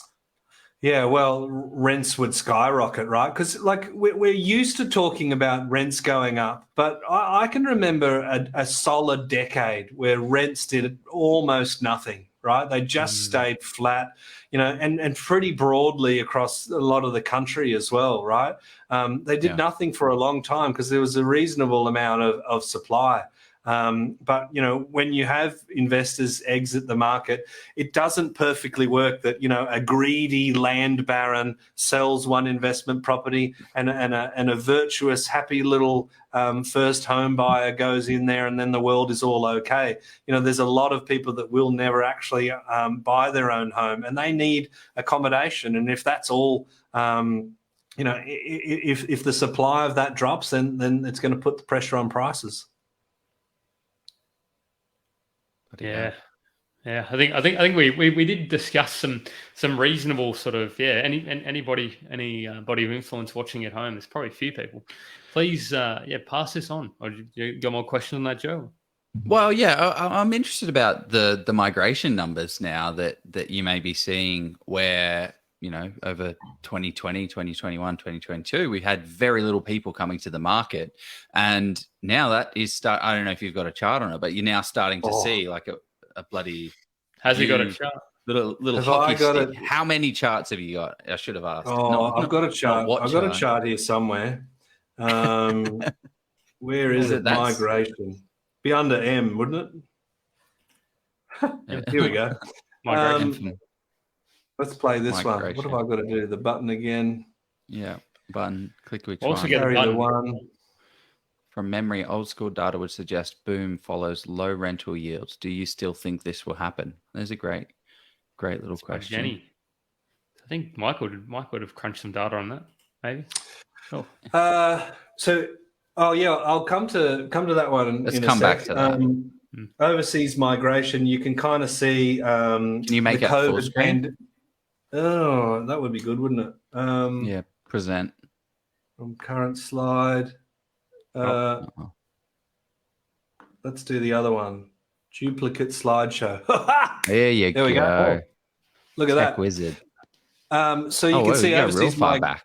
Yeah, well, rents would skyrocket, right? Because we're used to talking about rents going up, but I can remember a solid decade where rents did almost nothing, right? They just stayed flat, and pretty broadly across a lot of the country as well, right? They did nothing for a long time because there was a reasonable amount of supply. But when you have investors exit the market, it doesn't perfectly work that a greedy land baron sells one investment property and a virtuous, happy little first home buyer goes in there, and then the world is all okay. There's a lot of people that will never actually buy their own home, and they need accommodation. And if that's all, if the supply of that drops, then it's going to put the pressure on prices. Yeah. I think we did discuss some reasonable sort of anybody of influence watching at home. There's probably a few people. Please pass this on. Or you got more questions on that, Joe? Well, yeah, I'm interested about the migration numbers now that you may be seeing, where over 2020, 2021, 2022, we had very little people coming to the market. And now that is I don't know if you've got a chart on it, but you're now starting to see like a bloody... Has he got a chart? Little hockey stick. How many charts have you got? I should have asked. I've got a chart. I've got a chart here somewhere. Where is it? Migration. Be under M, wouldn't it? Here we go. Migration. Let's play this one. What have I got to do? The button again. Yeah, button. Click which also one. Get the one. From memory, old school data would suggest boom follows low rental yields. Do you still think this will happen? There's a great little question. Jenny. I think Mike would have crunched some data on that, maybe. Oh. I'll come to that one. Let's come back to that. Overseas migration, you can kind of see. Can you make it full screen? Oh, that would be good, wouldn't it? Present. From current slide. Let's do the other one. Duplicate slideshow. There we go. Oh, look at that. Wizard. So you can see overseas back.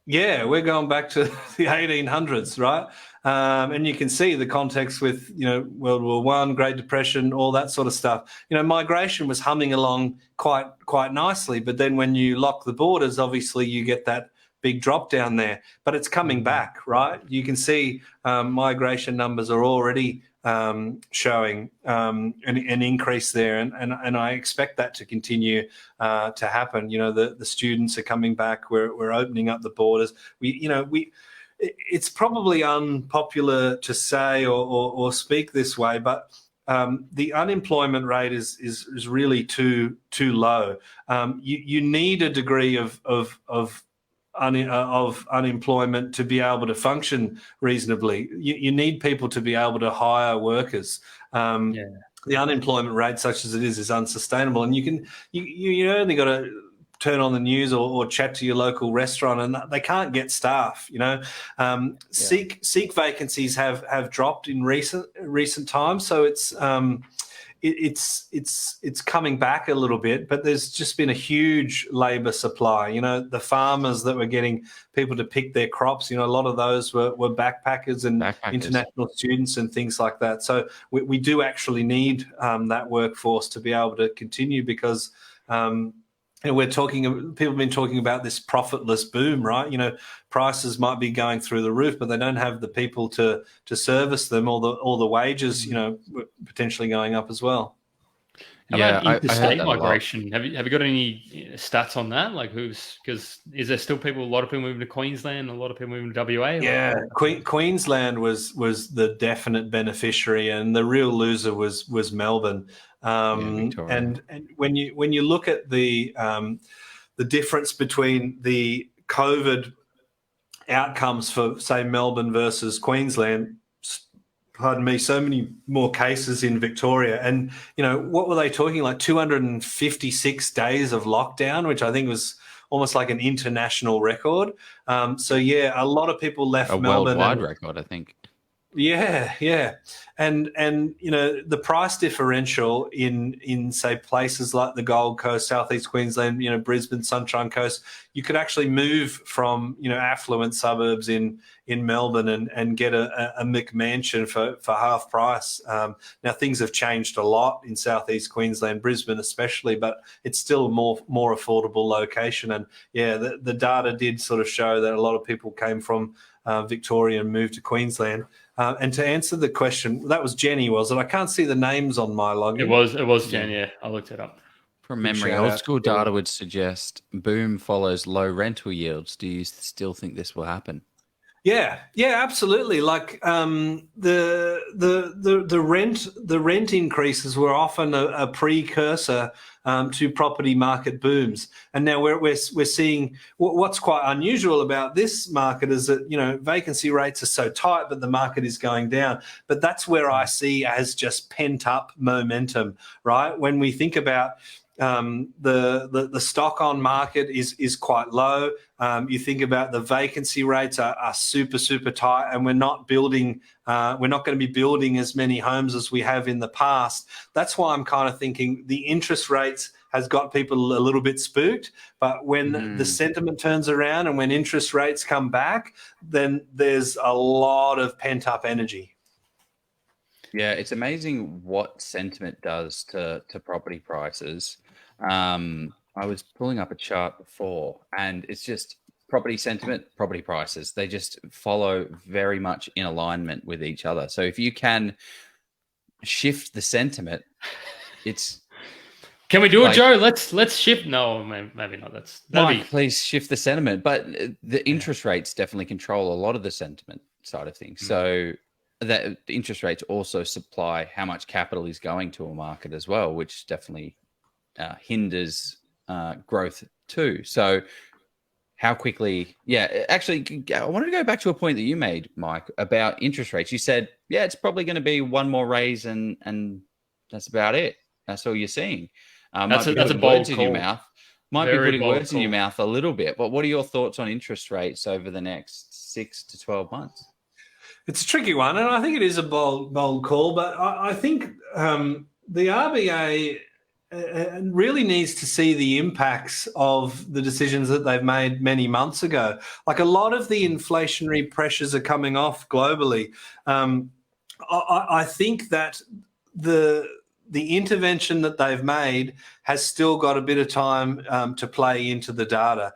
Yeah, we're going back to the 1800s, right? And you can see the context with, World War I, Great Depression, all that sort of stuff. Migration was humming along quite nicely, but then when you lock the borders, obviously you get that big drop down there. But it's coming back, right? You can see migration numbers are already showing an increase there, and I expect that to continue to happen. The students are coming back. We're opening up the borders. It's probably unpopular to say or speak this way, but the unemployment rate is really too low. You need a degree of unemployment to be able to function reasonably. You need people to be able to hire workers. The unemployment rate, such as it is unsustainable, and you only got to turn on the news or chat to your local restaurant, and they can't get staff. Seek vacancies have dropped in recent times, so it's coming back a little bit, but there's just been a huge labour supply. The farmers that were getting people to pick their crops, a lot of those were backpackers and international students and things like that. So we do actually need that workforce to be able to continue, because people have been talking about this profitless boom, right? Prices might be going through the roof, but they don't have the people to service them, or the wages, potentially going up as well. How about interstate migration? Have you got any stats on that? Like, because is there still a lot of people moving to Queensland, a lot of people moving to WA? Yeah, Queensland was the definite beneficiary, and the real loser was Melbourne. And when you look at the difference between the COVID outcomes for, say, Melbourne versus Queensland, pardon me, so many more cases in Victoria. And, what were they talking, like 256 days of lockdown, which I think was almost like an international record. So, yeah, a lot of people left Melbourne. A worldwide record, I think. Yeah. And the price differential in say places like the Gold Coast, Southeast Queensland, Brisbane, Sunshine Coast, you could actually move from affluent suburbs in Melbourne and get a McMansion for half price. Now things have changed a lot in Southeast Queensland, Brisbane especially, but it's still a more affordable location. And yeah, the data did sort of show that a lot of people came from Victoria and moved to Queensland. And to answer the question, that was Jenny, was it? I can't see the names on my login. It was Jen, yeah. I looked it up. From memory, old school data would suggest boom follows low rental yields. Do you still think this will happen? Yeah, absolutely. Like the rent increases were often a precursor to property market booms, and now we're seeing what's quite unusual about this market is that vacancy rates are so tight, but the market is going down. But that's where I see as just pent up momentum, right? When we think about the stock on market is quite low. You think about the vacancy rates are super tight, and we're not building. We're not going to be building as many homes as we have in the past. That's why I'm kind of thinking the interest rates has got people a little bit spooked. But when the sentiment turns around and when interest rates come back, then there's a lot of pent up energy. Yeah, it's amazing what sentiment does to property prices. I was pulling up a chart before, and it's just property sentiment, property prices. They just follow very much in alignment with each other. So if you can shift the sentiment, it's... Can we do it, Joe? Let's shift. No, maybe not. Please shift the sentiment. But the interest rates definitely control a lot of the sentiment side of things. So that the interest rates also supply how much capital is going to a market as well, which definitely hinders growth too. So how quickly... Yeah, actually, I wanted to go back to a point that you made, Mike, about interest rates. You said, yeah, it's probably going to be one more raise and that's about it. That's all you're seeing. That's a bold call. In your mouth. Might be putting words in your mouth a little bit, but what are your thoughts on interest rates over the next 6 to 12 months? It's a tricky one, and I think it is a bold call, but I think the RBA really needs to see the impacts of the decisions that they've made many months ago. Like, a lot of the inflationary pressures are coming off globally. I think that the intervention that they've made has still got a bit of time to play into the data.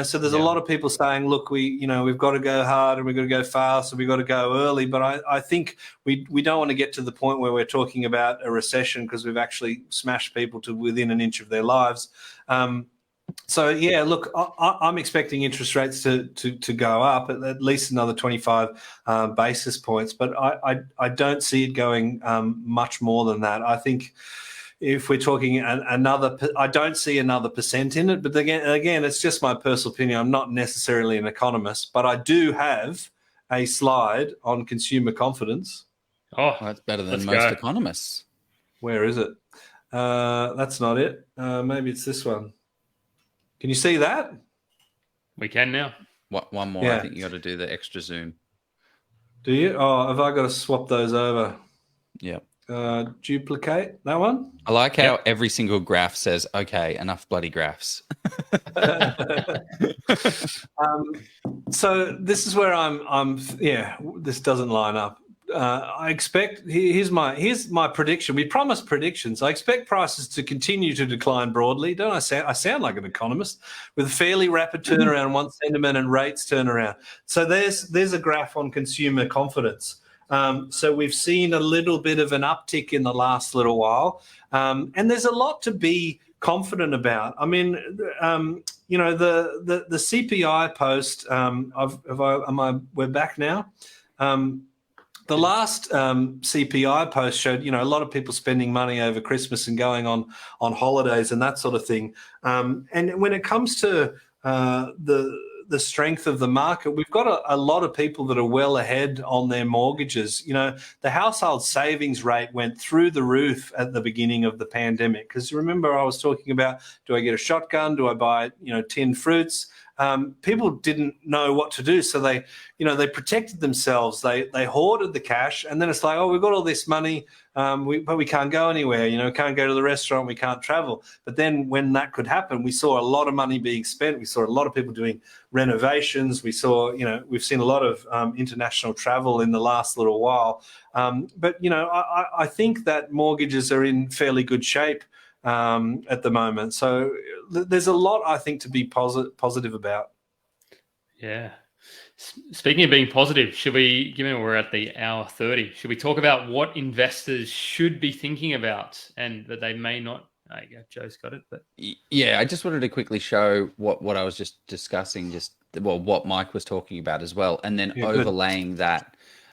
So there's a lot of people saying, look, we've got to go hard and we've got to go fast and we've got to go early. But I think we don't want to get to the point where we're talking about a recession because we've actually smashed people to within an inch of their lives. So, yeah, look, I'm expecting interest rates to go up at least another 25 basis points, but I don't see it going much more than that. I think if we're talking I don't see another percent in it. But again, it's just my personal opinion. I'm not necessarily an economist, but I do have a slide on consumer confidence. Oh, that's better than most economists. Where is it? That's not it. Maybe it's this one. Can you see that? We can now. One more. Yeah. I think you got to do the extra zoom. Do you? Oh, have I got to swap those over? Yeah. Duplicate that one. I like how every single graph says, "Okay, enough bloody graphs." So this is where I'm. Yeah, this doesn't line up. I expect here's my prediction. We promised predictions. I expect prices to continue to decline broadly. Don't I sound like an economist, with a fairly rapid turnaround once sentiment and rates turn around. So there's a graph on consumer confidence. So we've seen a little bit of an uptick in the last little while, and there's a lot to be confident about. I mean, the CPI post. We're back now. The last CPI post showed, a lot of people spending money over Christmas and going on holidays and that sort of thing. And when it comes to the strength of the market, we've got a lot of people that are well ahead on their mortgages. The household savings rate went through the roof at the beginning of the pandemic. Because remember, I was talking about, do I get a shotgun? Do I buy, tinned fruits? People didn't know what to do, so they protected themselves. They hoarded the cash, and then it's like, oh, we've got all this money, but we can't go anywhere. Can't go to the restaurant, we can't travel. But then when that could happen, we saw a lot of money being spent. We saw a lot of people doing renovations. We saw, we've seen a lot of international travel in the last little while. But I think that mortgages are in fairly good shape at the moment. So there's a lot, I think, to be positive about. Yeah. Speaking of being positive, should we, given we're at the hour 30, should we talk about what investors should be thinking about and that they may not? There you go, Joe's got it. But yeah, I just wanted to quickly show what I was just discussing, what Mike was talking about as well, and then overlaying that.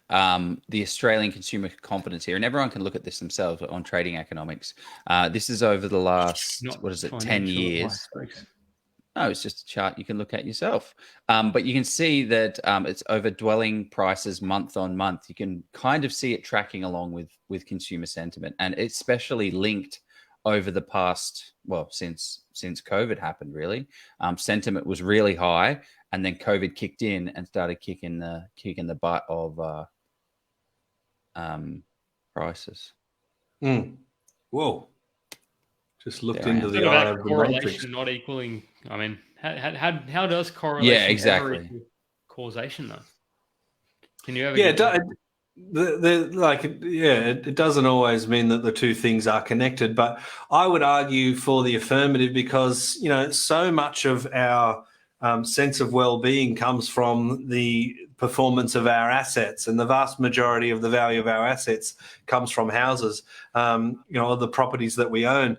The Australian consumer confidence here, and everyone can look at this themselves on Trading Economics. This is over the last, 10 years. No, it's just a chart you can look at yourself. But you can see that it's over dwelling prices month on month. You can kind of see it tracking along with consumer sentiment, and especially linked over the past, since COVID happened, really. Sentiment was really high, and then COVID kicked in and started kicking the butt of prices. Whoa! Just looked into the eye of the correlation not equaling. I mean, how does correlation? Yeah, exactly. Causation though. Can you ever? It doesn't always mean that the two things are connected, but I would argue for the affirmative because so much of our sense of well-being comes from the performance of our assets, and the vast majority of the value of our assets comes from houses, the properties that we own.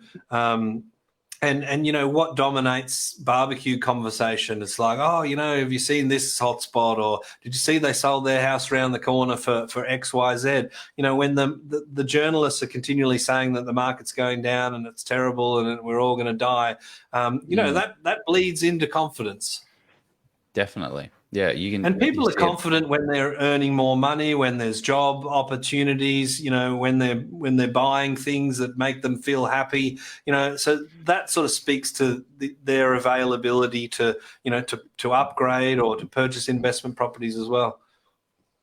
And what dominates barbecue conversation? It's like, oh, have you seen this hotspot? Or did you see they sold their house around the corner for X, Y, Z? When the journalists are continually saying that the market's going down and it's terrible and we're all going to die, that bleeds into confidence. Definitely. Yeah, you can. And people are confident when they're earning more money, when there's job opportunities, when they're buying things that make them feel happy, So that sort of speaks to their availability to upgrade or to purchase investment properties as well.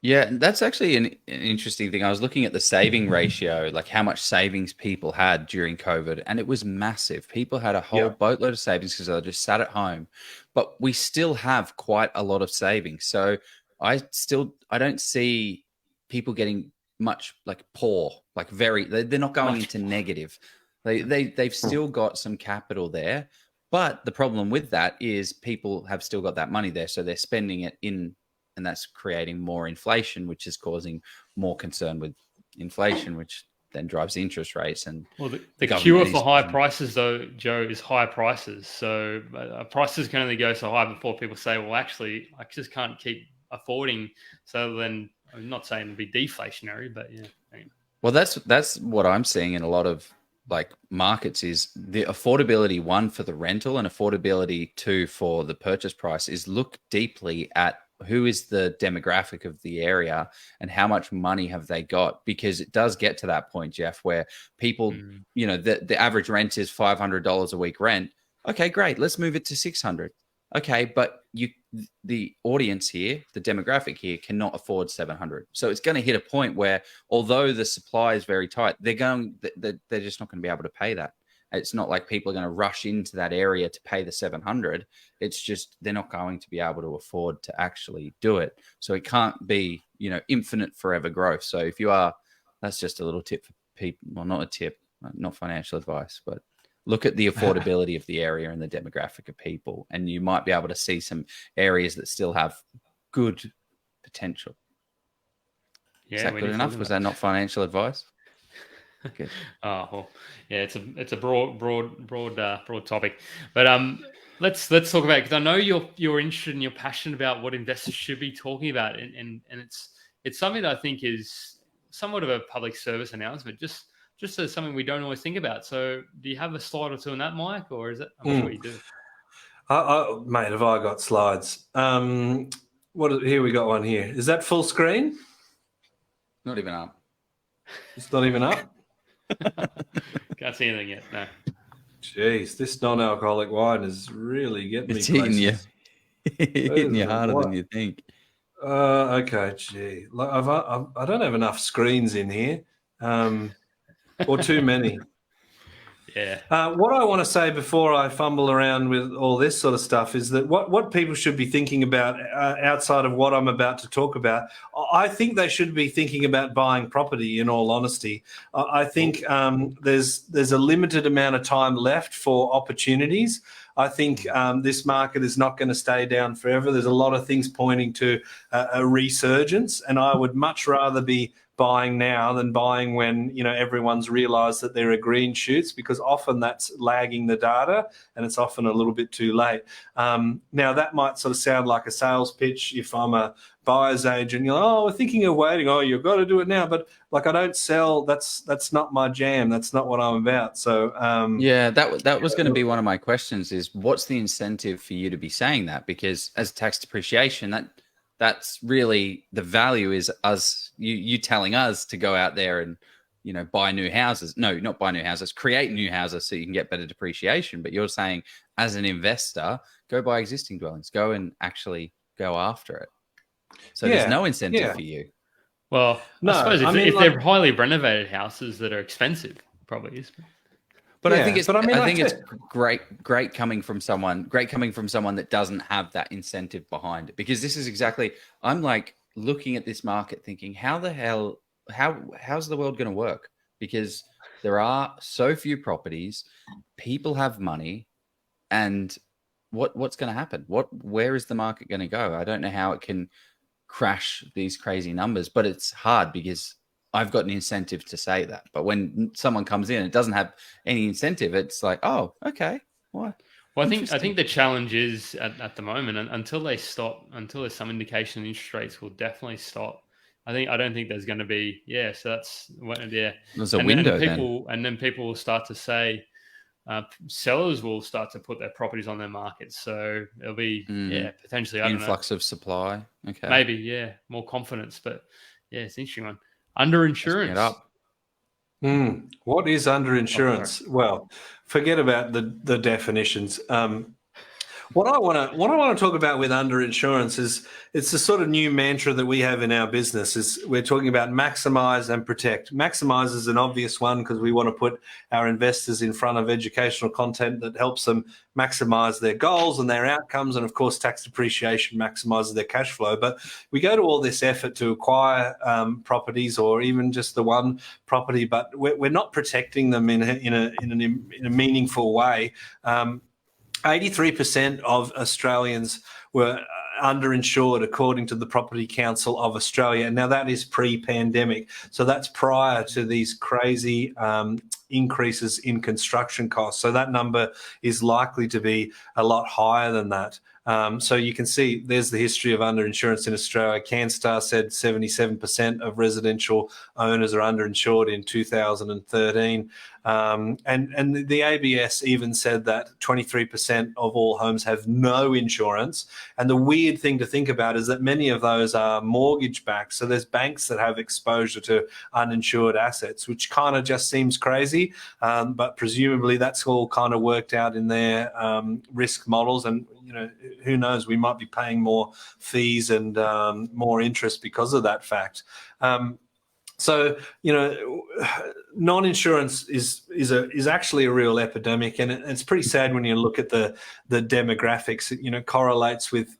Yeah, that's actually an interesting thing. I was looking at the saving ratio, like how much savings people had during COVID, and it was massive. People had a whole boatload of savings because they just sat at home, but we still have quite a lot of savings. So I don't see people getting much like poor, like they're not going into negative. They've still got some capital there, but the problem with that is people have still got that money there, so they're spending it in. And that's creating more inflation, which is causing more concern with inflation, which then drives interest rates. And the cure for high prices, though, Joe, is high prices. So prices can only go so high before people say, well, actually, I just can't keep affording. So then I'm not saying it'll be deflationary, but yeah. Well, that's what I'm seeing in a lot of like markets is the affordability, one, for the rental, and affordability, two, for the purchase price, is look deeply at who is the demographic of the area and how much money have they got, because it does get to that point, Jeff, where people, the average rent is $500 a week rent, Okay, great. Let's move it to 600. Okay, but the audience here, the demographic here, cannot afford 700. So it's going to hit a point where, although the supply is very tight, they're just not going to be able to pay that. It's not like people are going to rush into that area to pay the 700. It's just they're not going to be able to afford to actually do it. So it can't be, infinite forever growth. So if you are, that's just a little tip for people. Well, not a tip, not financial advice, but look at the affordability of the area and the demographic of people, and you might be able to see some areas that still have good potential. Yeah, is that good enough? Was that not financial advice? Okay. Oh, well, yeah, it's a broad topic, but let's talk about it, because I know you're interested and you're passionate about what investors should be talking about, and it's something that I think is somewhat of a public service announcement, just as something we don't always think about. So do you have a slide or two on that, Mike, or is it? I'm sure you do. Mate, have I got slides? Here we got one here. Is that full screen? Not even up. It's not even up? Can't see anything yet, no. Jeez, this non-alcoholic wine is really getting it's me hitting places. hitting you harder than you think. Okay, gee. I don't have enough screens in here. Or too many. Yeah. What I want to say before I fumble around with all this sort of stuff is that what people should be thinking about outside of what I'm about to talk about, I think they should be thinking about buying property, in all honesty. I think there's a limited amount of time left for opportunities. I think this market is not going to stay down forever. There's a lot of things pointing to a resurgence, and I would much rather be buying now than buying when everyone's realized that there are green shoots, because often that's lagging the data and it's often a little bit too late. Now that might sort of sound like a sales pitch if I'm a buyer's agent. You're like, oh, we're thinking of waiting. Oh, you've got to do it now. But like, I don't sell. That's not my jam. That's not what I'm about. So yeah, that was going to be one of my questions, is what's the incentive for you to be saying that? Because as tax depreciation, that's really the value, is us, you telling us to go out there and, buy new houses. No, not buy new houses, create new houses so you can get better depreciation. But you're saying, as an investor, go buy existing dwellings, go and actually go after it. So there's no incentive for you. Well, no, I suppose if they're highly renovated houses that are expensive, probably is. But I think it's great coming from someone that doesn't have that incentive behind it, because this is exactly, I'm like looking at this market thinking, how's the world going to work? Because there are so few properties, people have money, and what's going to happen? Where is the market going to go? I don't know how it can crash these crazy numbers, but it's hard because I've got an incentive to say that. But when someone comes in and it doesn't have any incentive, it's like, oh, okay. What? Well, I think the challenge is at the moment, until they stop, until there's some indication interest rates will definitely stop. I don't think there's going to be, so that's, there's a window then people will start to say, sellers will start to put their properties on their market. So there'll be, potentially, influx of supply. Okay. Maybe, more confidence, but it's an interesting one. Underinsurance. What is underinsurance? Well, forget about the definitions. What I want to talk about with underinsurance is, it's a sort of new mantra that we have in our business. Is we're talking about maximize and protect. Maximize is an obvious one, because we want to put our investors in front of educational content that helps them maximize their goals and their outcomes, and of course tax depreciation maximizes their cash flow. But we go to all this effort to acquire properties, or even just the one property, but we're not protecting them in a meaningful way. 83% of Australians were underinsured, according to the Property Council of Australia. Now, that is pre-pandemic. So that's prior to these crazy increases in construction costs. So that number is likely to be a lot higher than that. So you can see there's the history of underinsurance in Australia. CanStar said 77% of residential owners are underinsured in 2013. And the ABS even said that 23% of all homes have no insurance. And the weird thing to think about is that many of those are mortgage backed. So there's banks that have exposure to uninsured assets, which kind of just seems crazy. But presumably that's all kind of worked out in their risk models. And, who knows, we might be paying more fees and more interest because of that fact. So, non-insurance is actually a real epidemic, and it's pretty sad when you look at the demographics. It correlates with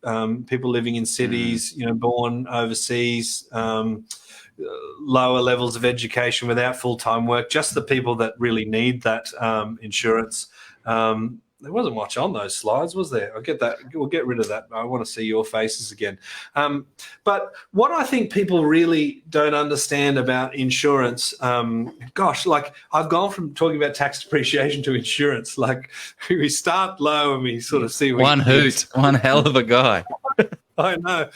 people living in cities, born overseas, lower levels of education without full-time work, just the people that really need that insurance. There wasn't much on those slides, was there? I'll get that. We'll get rid of that. I want to see your faces again. But what I think people really don't understand about insurance, like I've gone from talking about tax depreciation to insurance. Like we start low and we sort of see one hell of a guy. I know.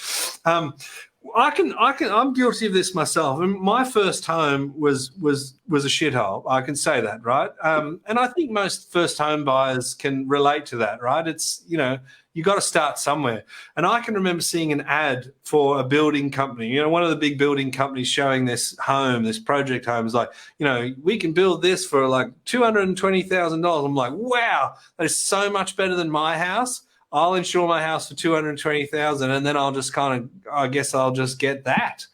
I'm guilty of this myself. And my first home was a shithole. I can say that, right? And I think most first home buyers can relate to that, right? It's, you got to start somewhere. And I can remember seeing an ad for a building company, one of the big building companies showing this project home is like, we can build this for like $220,000. I'm like, wow, that is so much better than my house. I'll insure my house for $220,000, and then I'll just I guess I'll just get that.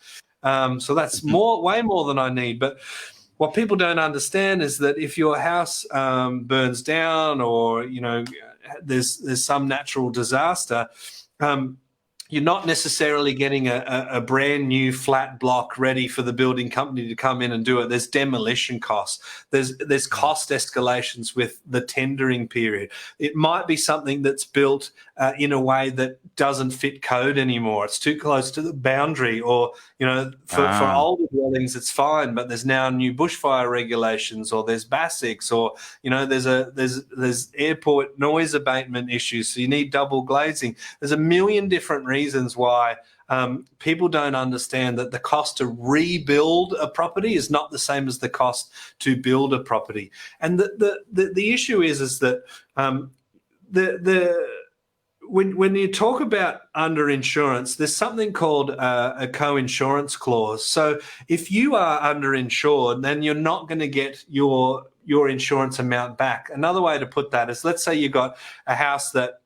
So that's way more than I need. But what people don't understand is that if your house burns down, or there's some natural disaster, you're not necessarily getting a brand new flat block ready for the building company to come in and do it. There's demolition costs. There's cost escalations with the tendering period. It might be something that's built in a way that doesn't fit code anymore. It's too close to the boundary, or for older dwellings it's fine, but there's now new bushfire regulations, or there's BASICs, or there's airport noise abatement issues, so you need double glazing. There's a million different reasons why people don't understand that the cost to rebuild a property is not the same as the cost to build a property. And the issue is that when you talk about underinsurance, there's something called a co-insurance clause. So if you are underinsured, then you're not going to get your insurance amount back. Another way to put that is, let's say you got a house that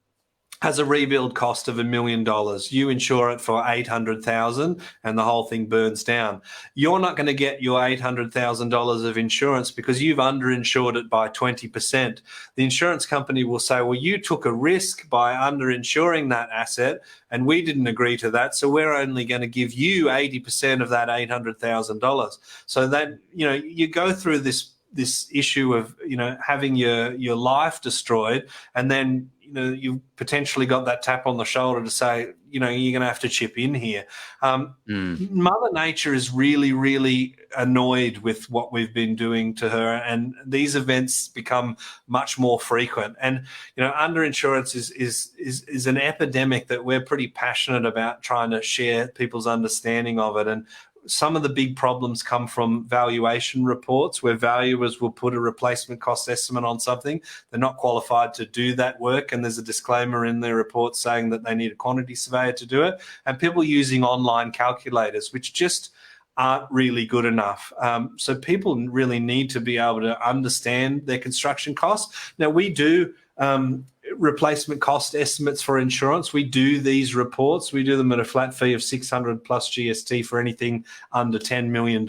has a rebuild cost of $1 million. You insure it for $800,000 and the whole thing burns down. You're not going to get your $800,000 of insurance because you've underinsured it by 20%. The insurance company will say, well, you took a risk by underinsuring that asset and we didn't agree to that, so we're only going to give you 80% of that $800,000. So that, you go through this issue of, having your life destroyed, and then you've potentially got that tap on the shoulder to say, you're going to have to chip in here. Mother Nature is really, really annoyed with what we've been doing to her, and these events become much more frequent. And underinsurance is an epidemic that we're pretty passionate about trying to share people's understanding of it. And some of the big problems come from valuation reports, where valuers will put a replacement cost estimate on something. They're not qualified to do that work, and there's a disclaimer in their report saying that they need a quantity surveyor to do it. And people using online calculators, which just aren't really good enough. So people really need to be able to understand their construction costs. Now, we do replacement cost estimates for insurance. We do these reports. We do them at a flat fee of $600 plus GST for anything under $10 million.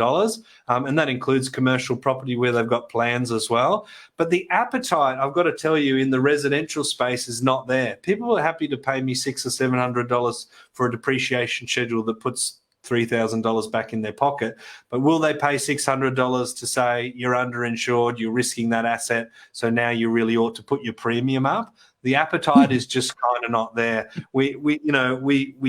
And that includes commercial property where they've got plans as well. But the appetite, I've got to tell you, in the residential space is not there. People are happy to pay me $600 or $700 for a depreciation schedule that puts $3,000 back in their pocket. But will they pay $600 to say you're underinsured, you're risking that asset, so now you really ought to put your premium up? The appetite is just kind of not there. We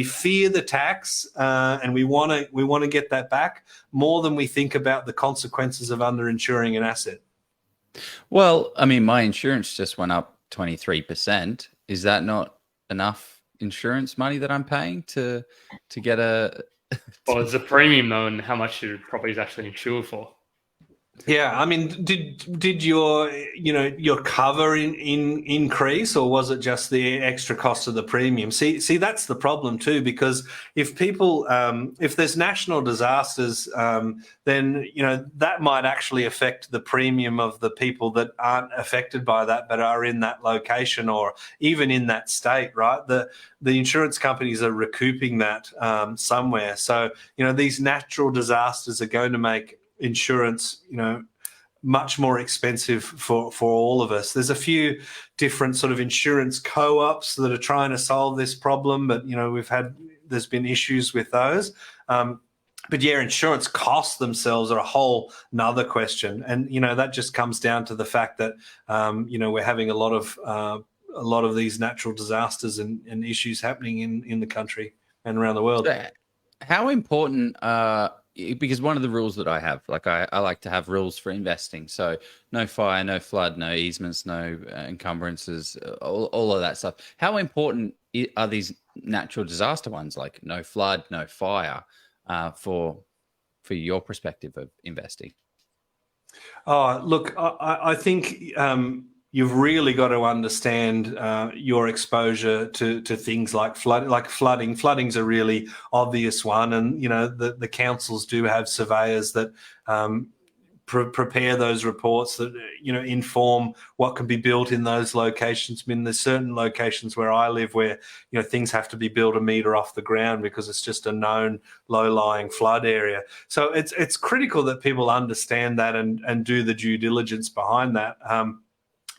fear the tax, and we want to get that back more than we think about the consequences of underinsuring an asset. Well, I mean, my insurance just went up 23%. Is that not enough insurance money that I'm paying to get a. Well, there's a premium though, and how much your property is actually insured for. Yeah, I mean, did your your cover increase, or was it just the extra cost of the premium? See, that's the problem too, because if people, if there's national disasters, then that might actually affect the premium of the people that aren't affected by that, but are in that location or even in that state, right? The insurance companies are recouping that somewhere. So these natural disasters are going to make insurance, much more expensive for all of us. There's a few different sort of insurance co-ops that are trying to solve this problem, but there's been issues with those. But yeah, insurance costs themselves are a whole nother question, and that just comes down to the fact that we're having a lot of these natural disasters and issues happening in the country and around the world. So how important because one of the rules that I have, like I like to have rules for investing. So no fire, no flood, no easements, no encumbrances, all of that stuff. How important are these natural disaster ones, like no flood, no fire, for your perspective of investing? Oh, look, I think you've really got to understand your exposure to things like flooding. Flooding's a really obvious one, and the councils do have surveyors that prepare those reports that inform what can be built in those locations. I mean, there's certain locations where I live where things have to be built a metre off the ground because it's just a known low-lying flood area. So it's critical that people understand that and do the due diligence behind that.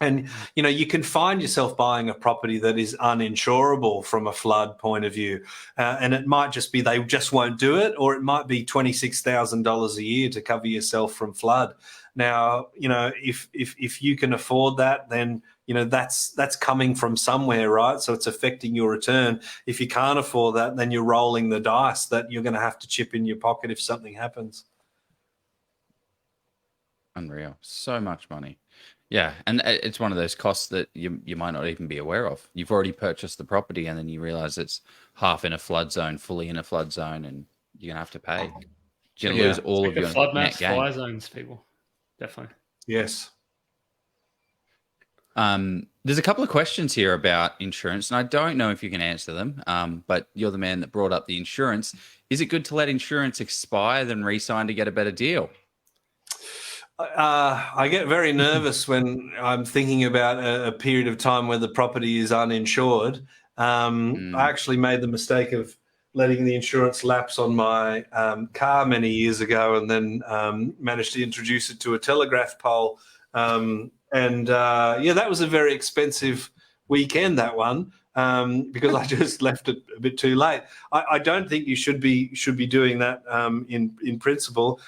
And you can find yourself buying a property that is uninsurable from a flood point of view, and it might just be they just won't do it, or it might be $26,000 a year to cover yourself from flood. Now, if you can afford that, then that's coming from somewhere, right? So it's affecting your return. If you can't afford that, then you're rolling the dice that you're going to have to chip in your pocket if something happens. Unreal. So much money. Yeah, and it's one of those costs that you might not even be aware of. You've already purchased the property, and then you realize it's half in a flood zone, fully in a flood zone, and you're gonna have to pay. You're gonna lose all of your flood net maps, gain. fire zones, people. Definitely. Yes. There's a couple of questions here about insurance, and I don't know if you can answer them. But you're the man that brought up the insurance. Is it good to let insurance expire than re-sign to get a better deal? I get very nervous when I'm thinking about a period of time where the property is uninsured. I actually made the mistake of letting the insurance lapse on my car many years ago, and then managed to introduce it to a telegraph pole. That was a very expensive weekend, that one, because I just left it a bit too late. I don't think you should be doing that in principle.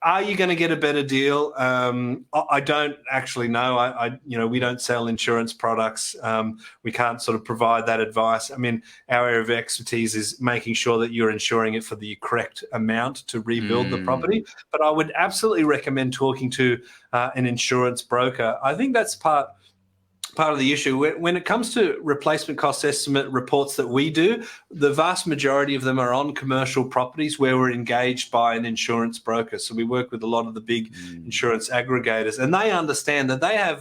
Are you going to get a better deal? I don't actually know. We don't sell insurance products. We can't sort of provide that advice. I mean, our area of expertise is making sure that you're insuring it for the correct amount to rebuild the property. But I would absolutely recommend talking to an insurance broker. I think that's part of the issue. When it comes to replacement cost estimate reports that we do, the vast majority of them are on commercial properties where we're engaged by an insurance broker. So we work with a lot of the big insurance aggregators, and they understand that they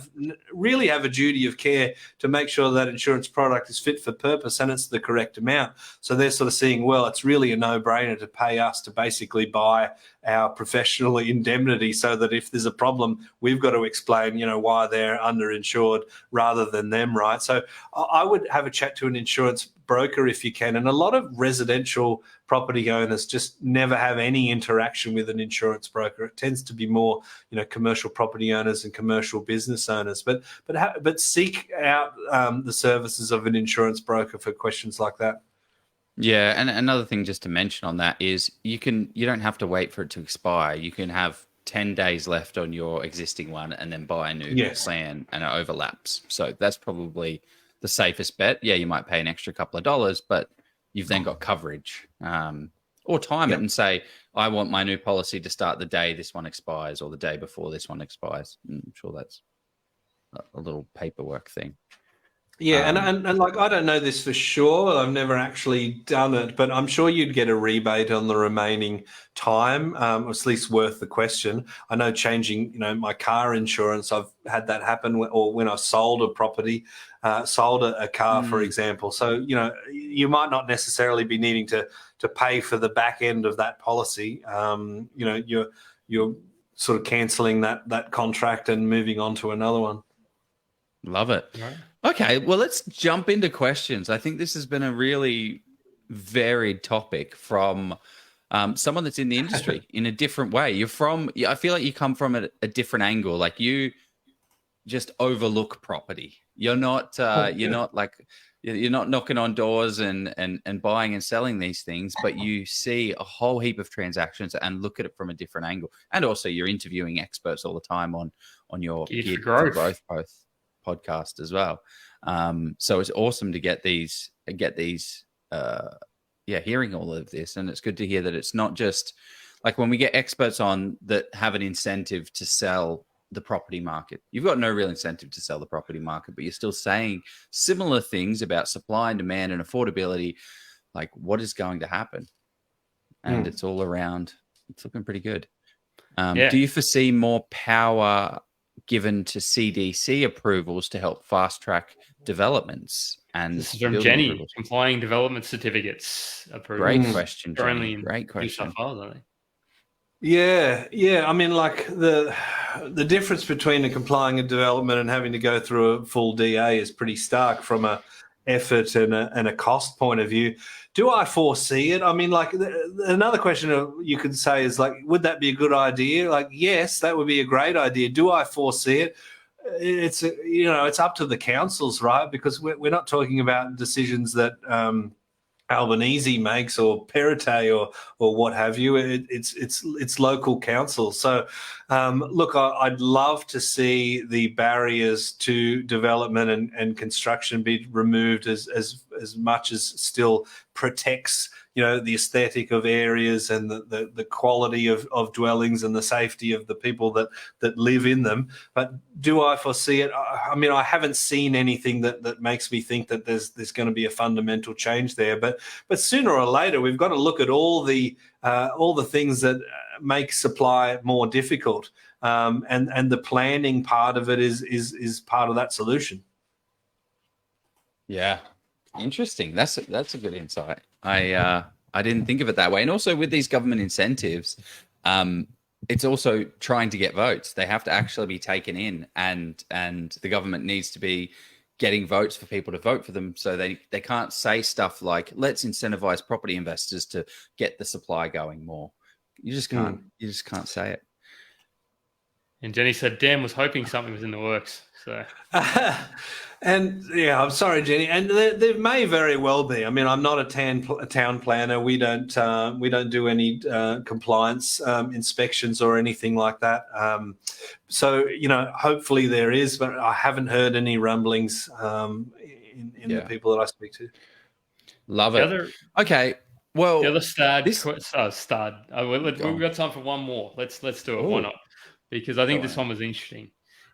really have a duty of care to make sure that insurance product is fit for purpose and it's the correct amount. So they're sort of seeing, well, it's really a no-brainer to pay us to basically buy our professional indemnity, so that if there's a problem, we've got to explain, why they're underinsured rather than them, right? So I would have a chat to an insurance broker if you can. And a lot of residential property owners just never have any interaction with an insurance broker. It tends to be more, commercial property owners and commercial business owners. But seek out the services of an insurance broker for questions like that. Yeah, and another thing just to mention on that is you don't have to wait for it to expire. You can have 10 days left on your existing one and then buy a new plan, and it overlaps. So that's probably the safest bet. Yeah, you might pay an extra couple of dollars, but you've then got coverage. Or time it and say, I want my new policy to start the day this one expires or the day before this one expires. I'm sure that's a little paperwork thing. Yeah, and like, I don't know this for sure. I've never actually done it, but I'm sure you'd get a rebate on the remaining time. Or at least worth the question. I know changing, my car insurance, I've had that happen, or when I sold a property, sold a car, for example. So, you might not necessarily be needing to pay for the back end of that policy. You're sort of cancelling that contract and moving on to another one. Love it. Right. Okay, well, let's jump into questions. I think this has been a really varied topic from someone that's in the industry in a different way. I feel like you come from a different angle. Like, you just overlook property. You're not you're not knocking on doors and buying and selling these things, but you see a whole heap of transactions and look at it from a different angle. And also, you're interviewing experts all the time on your Geared for Growth podcast as well. So it's awesome to get these hearing all of this. And it's good to hear that it's not just like when we get experts on that have an incentive to sell the property market. You've got no real incentive to sell the property market, but you're still saying similar things about supply and demand and affordability, like what is going to happen. And it's all around, it's looking pretty good. Do you foresee more power given to CDC approvals to help fast track developments? And this is from Jenny, complying development certificates approved. Great question, They're Jenny. only in Great question. New South Wales, aren't they? Yeah. I mean, like, the difference between a complying and development and having to go through a full DA is pretty stark from a effort and a cost point of view. Do I foresee it? I mean, like, another question you could say is, like, would that be a good idea? Like, yes, that would be a great idea. Do I foresee it? It's it's up to the councils, right? Because we're not talking about decisions that Albanese makes or Perrottet or what have you. It's local council. So look, I'd love to see the barriers to development and construction be removed as much as still protects the aesthetic of areas and the quality of dwellings and the safety of the people that live in them. But do I foresee it? I mean, I haven't seen anything that makes me think that there's going to be a fundamental change there. But sooner or later, we've got to look at all the things that make supply more difficult, and the planning part of it is part of that solution. Yeah, interesting. That's a good insight. I didn't think of it that way. And also with these government incentives, it's also trying to get votes. They have to actually be taken in, and the government needs to be getting votes for people to vote for them. So they can't say stuff like, let's incentivize property investors to get the supply going more. You just can't. You just can't say it. And Jenny said Dan was hoping something was in the works. So and yeah, I'm sorry, Jenny. And there may very well be. I mean, I'm not a town planner. We don't do any compliance inspections or anything like that. So hopefully there is, but I haven't heard any rumblings in the people that I speak to. Love it. Okay. Well, the other stud. We've got time for one more. Let's do it. Why not? Because I think this one was interesting.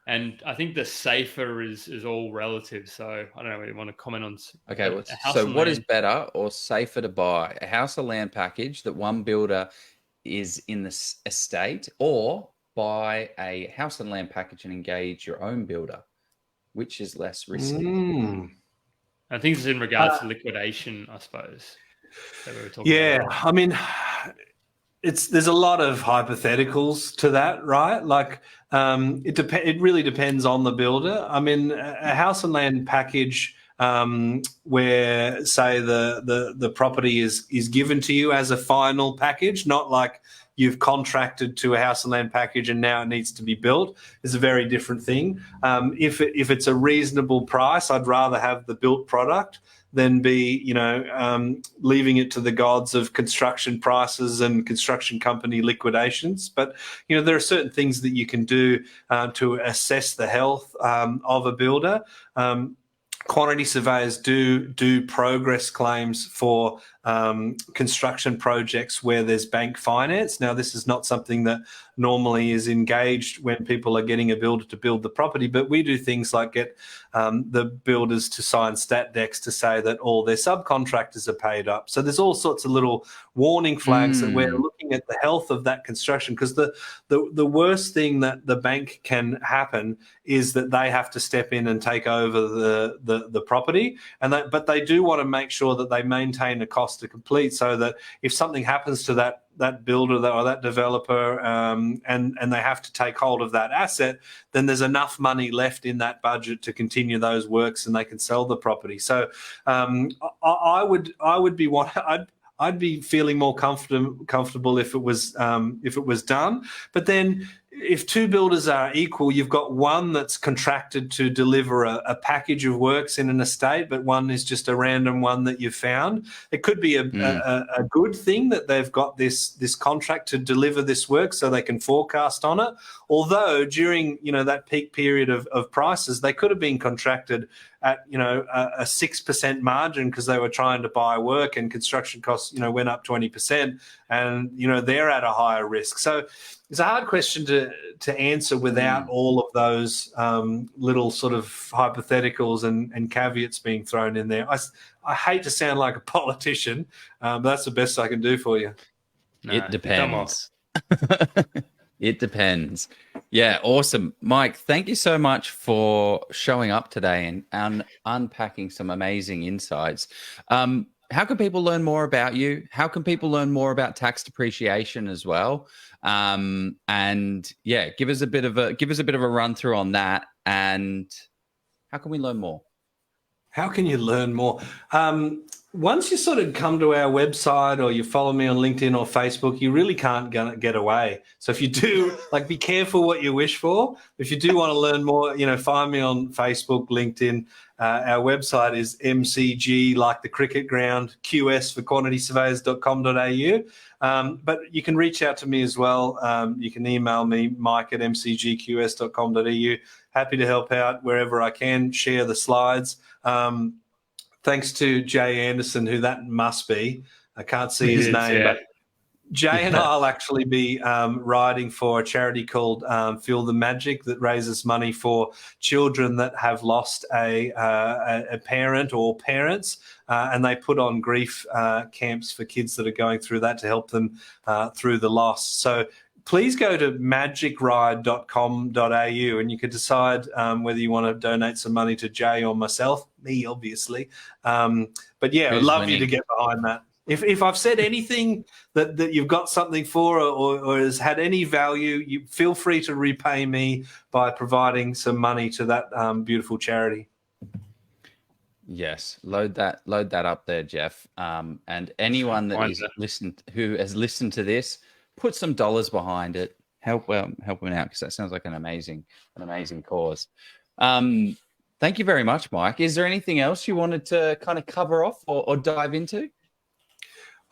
And I think the safer is all relative. So I don't know whether you want to comment on. Okay. So what is better or safer to buy? A house or land package that one builder is in the estate, or buy a house and land package and engage your own builder? Which is less risky? I think it's in regards to liquidation, I suppose. That we were talking about. I mean, there's a lot of hypotheticals to that, right? Like, it really depends on the builder. I mean, a house and land package where, say, the property is given to you as a final package, not like you've contracted to a house and land package and now it needs to be built, is a very different thing. If it's a reasonable price, I'd rather have the built product than be, leaving it to the gods of construction prices and construction company liquidations. But, there are certain things that you can do to assess the health of a builder. Quantity surveyors do progress claims for construction projects where there's bank finance. Now, this is not something that normally is engaged when people are getting a builder to build the property, but we do things like get the builders to sign stat decks to say that all their subcontractors are paid up. So there's all sorts of little warning flags that we're looking at the health of that construction, because the worst thing that the bank can happen is that they have to step in and take over the property, but they do want to make sure that they maintain the cost to complete, so that if something happens to that builder or that developer, and they have to take hold of that asset, then there's enough money left in that budget to continue those works, and they can sell the property. So I'd be feeling more comfortable if it was done. But then, if two builders are equal, you've got one that's contracted to deliver a package of works in an estate, but one is just a random one that you've found. It could be a good thing that they've got this contract to deliver this work, so they can forecast on it. Although during that peak period of prices, they could have been contracted at a 6% margin because they were trying to buy work, and construction costs went up 20%, and they're at a higher risk. So it's a hard question to answer without all of those little sort of hypotheticals and caveats being thrown in there. I hate to sound like a politician, but that's the best I can do for you. No, it depends. It depends. Yeah, awesome. Mike, thank you so much for showing up today and unpacking some amazing insights. How can people learn more about you? How can people learn more about tax depreciation as well? And yeah, give us a bit of a run through on that. And how can we learn more? How can you learn more? Once you sort of come to our website, or you follow me on LinkedIn or Facebook, you really can't get away. So if you do, be careful what you wish for. If you do want to learn more, find me on Facebook, LinkedIn. Our website is MCG, like the cricket ground, QS for quantitysurveyors.com.au. But you can reach out to me as well. You can email me, mike@mcgqs.com.au. Happy to help out wherever I can, share the slides. Thanks to Jay Anderson, who that must be. I can't see his name, yeah. but Jay and I'll actually be writing for a charity called Feel the Magic, that raises money for children that have lost a parent or parents, and they put on grief camps for kids that are going through that to help them through the loss. So please go to magicride.com.au and you can decide whether you want to donate some money to Jay or myself, me obviously. But yeah, I'd love you to get behind that. If I've said anything that you've got something for, or has had any value, you feel free to repay me by providing some money to that beautiful charity. Yes, load that up there, Jeff. And anyone that who has listened to this, put some dollars behind it. Help him out, because that sounds like an amazing cause. Thank you very much, Mike. Is there anything else you wanted to kind of cover off or dive into?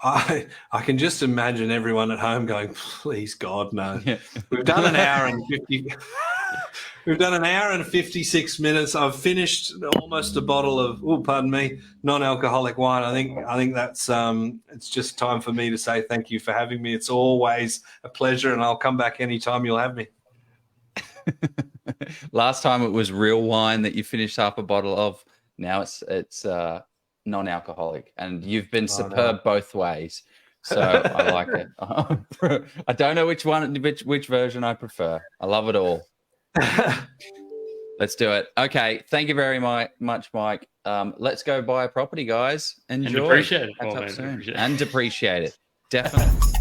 I can just imagine everyone at home going, please God, no. Yeah. We've done an hour and 50. We've done an hour and 56 minutes. I've finished almost a bottle of, non-alcoholic wine. I think that's it's just time for me to say thank you for having me. It's always a pleasure, and I'll come back anytime you'll have me. Last time it was real wine that you finished half a bottle of. Now it's non-alcoholic, and you've been superb both ways. So I like it. I don't know which version I prefer. I love it all. Let's do it. Okay. Thank you very much, Mike. Let's go buy a property, guys. Enjoy. And appreciate it. And depreciate it. Definitely.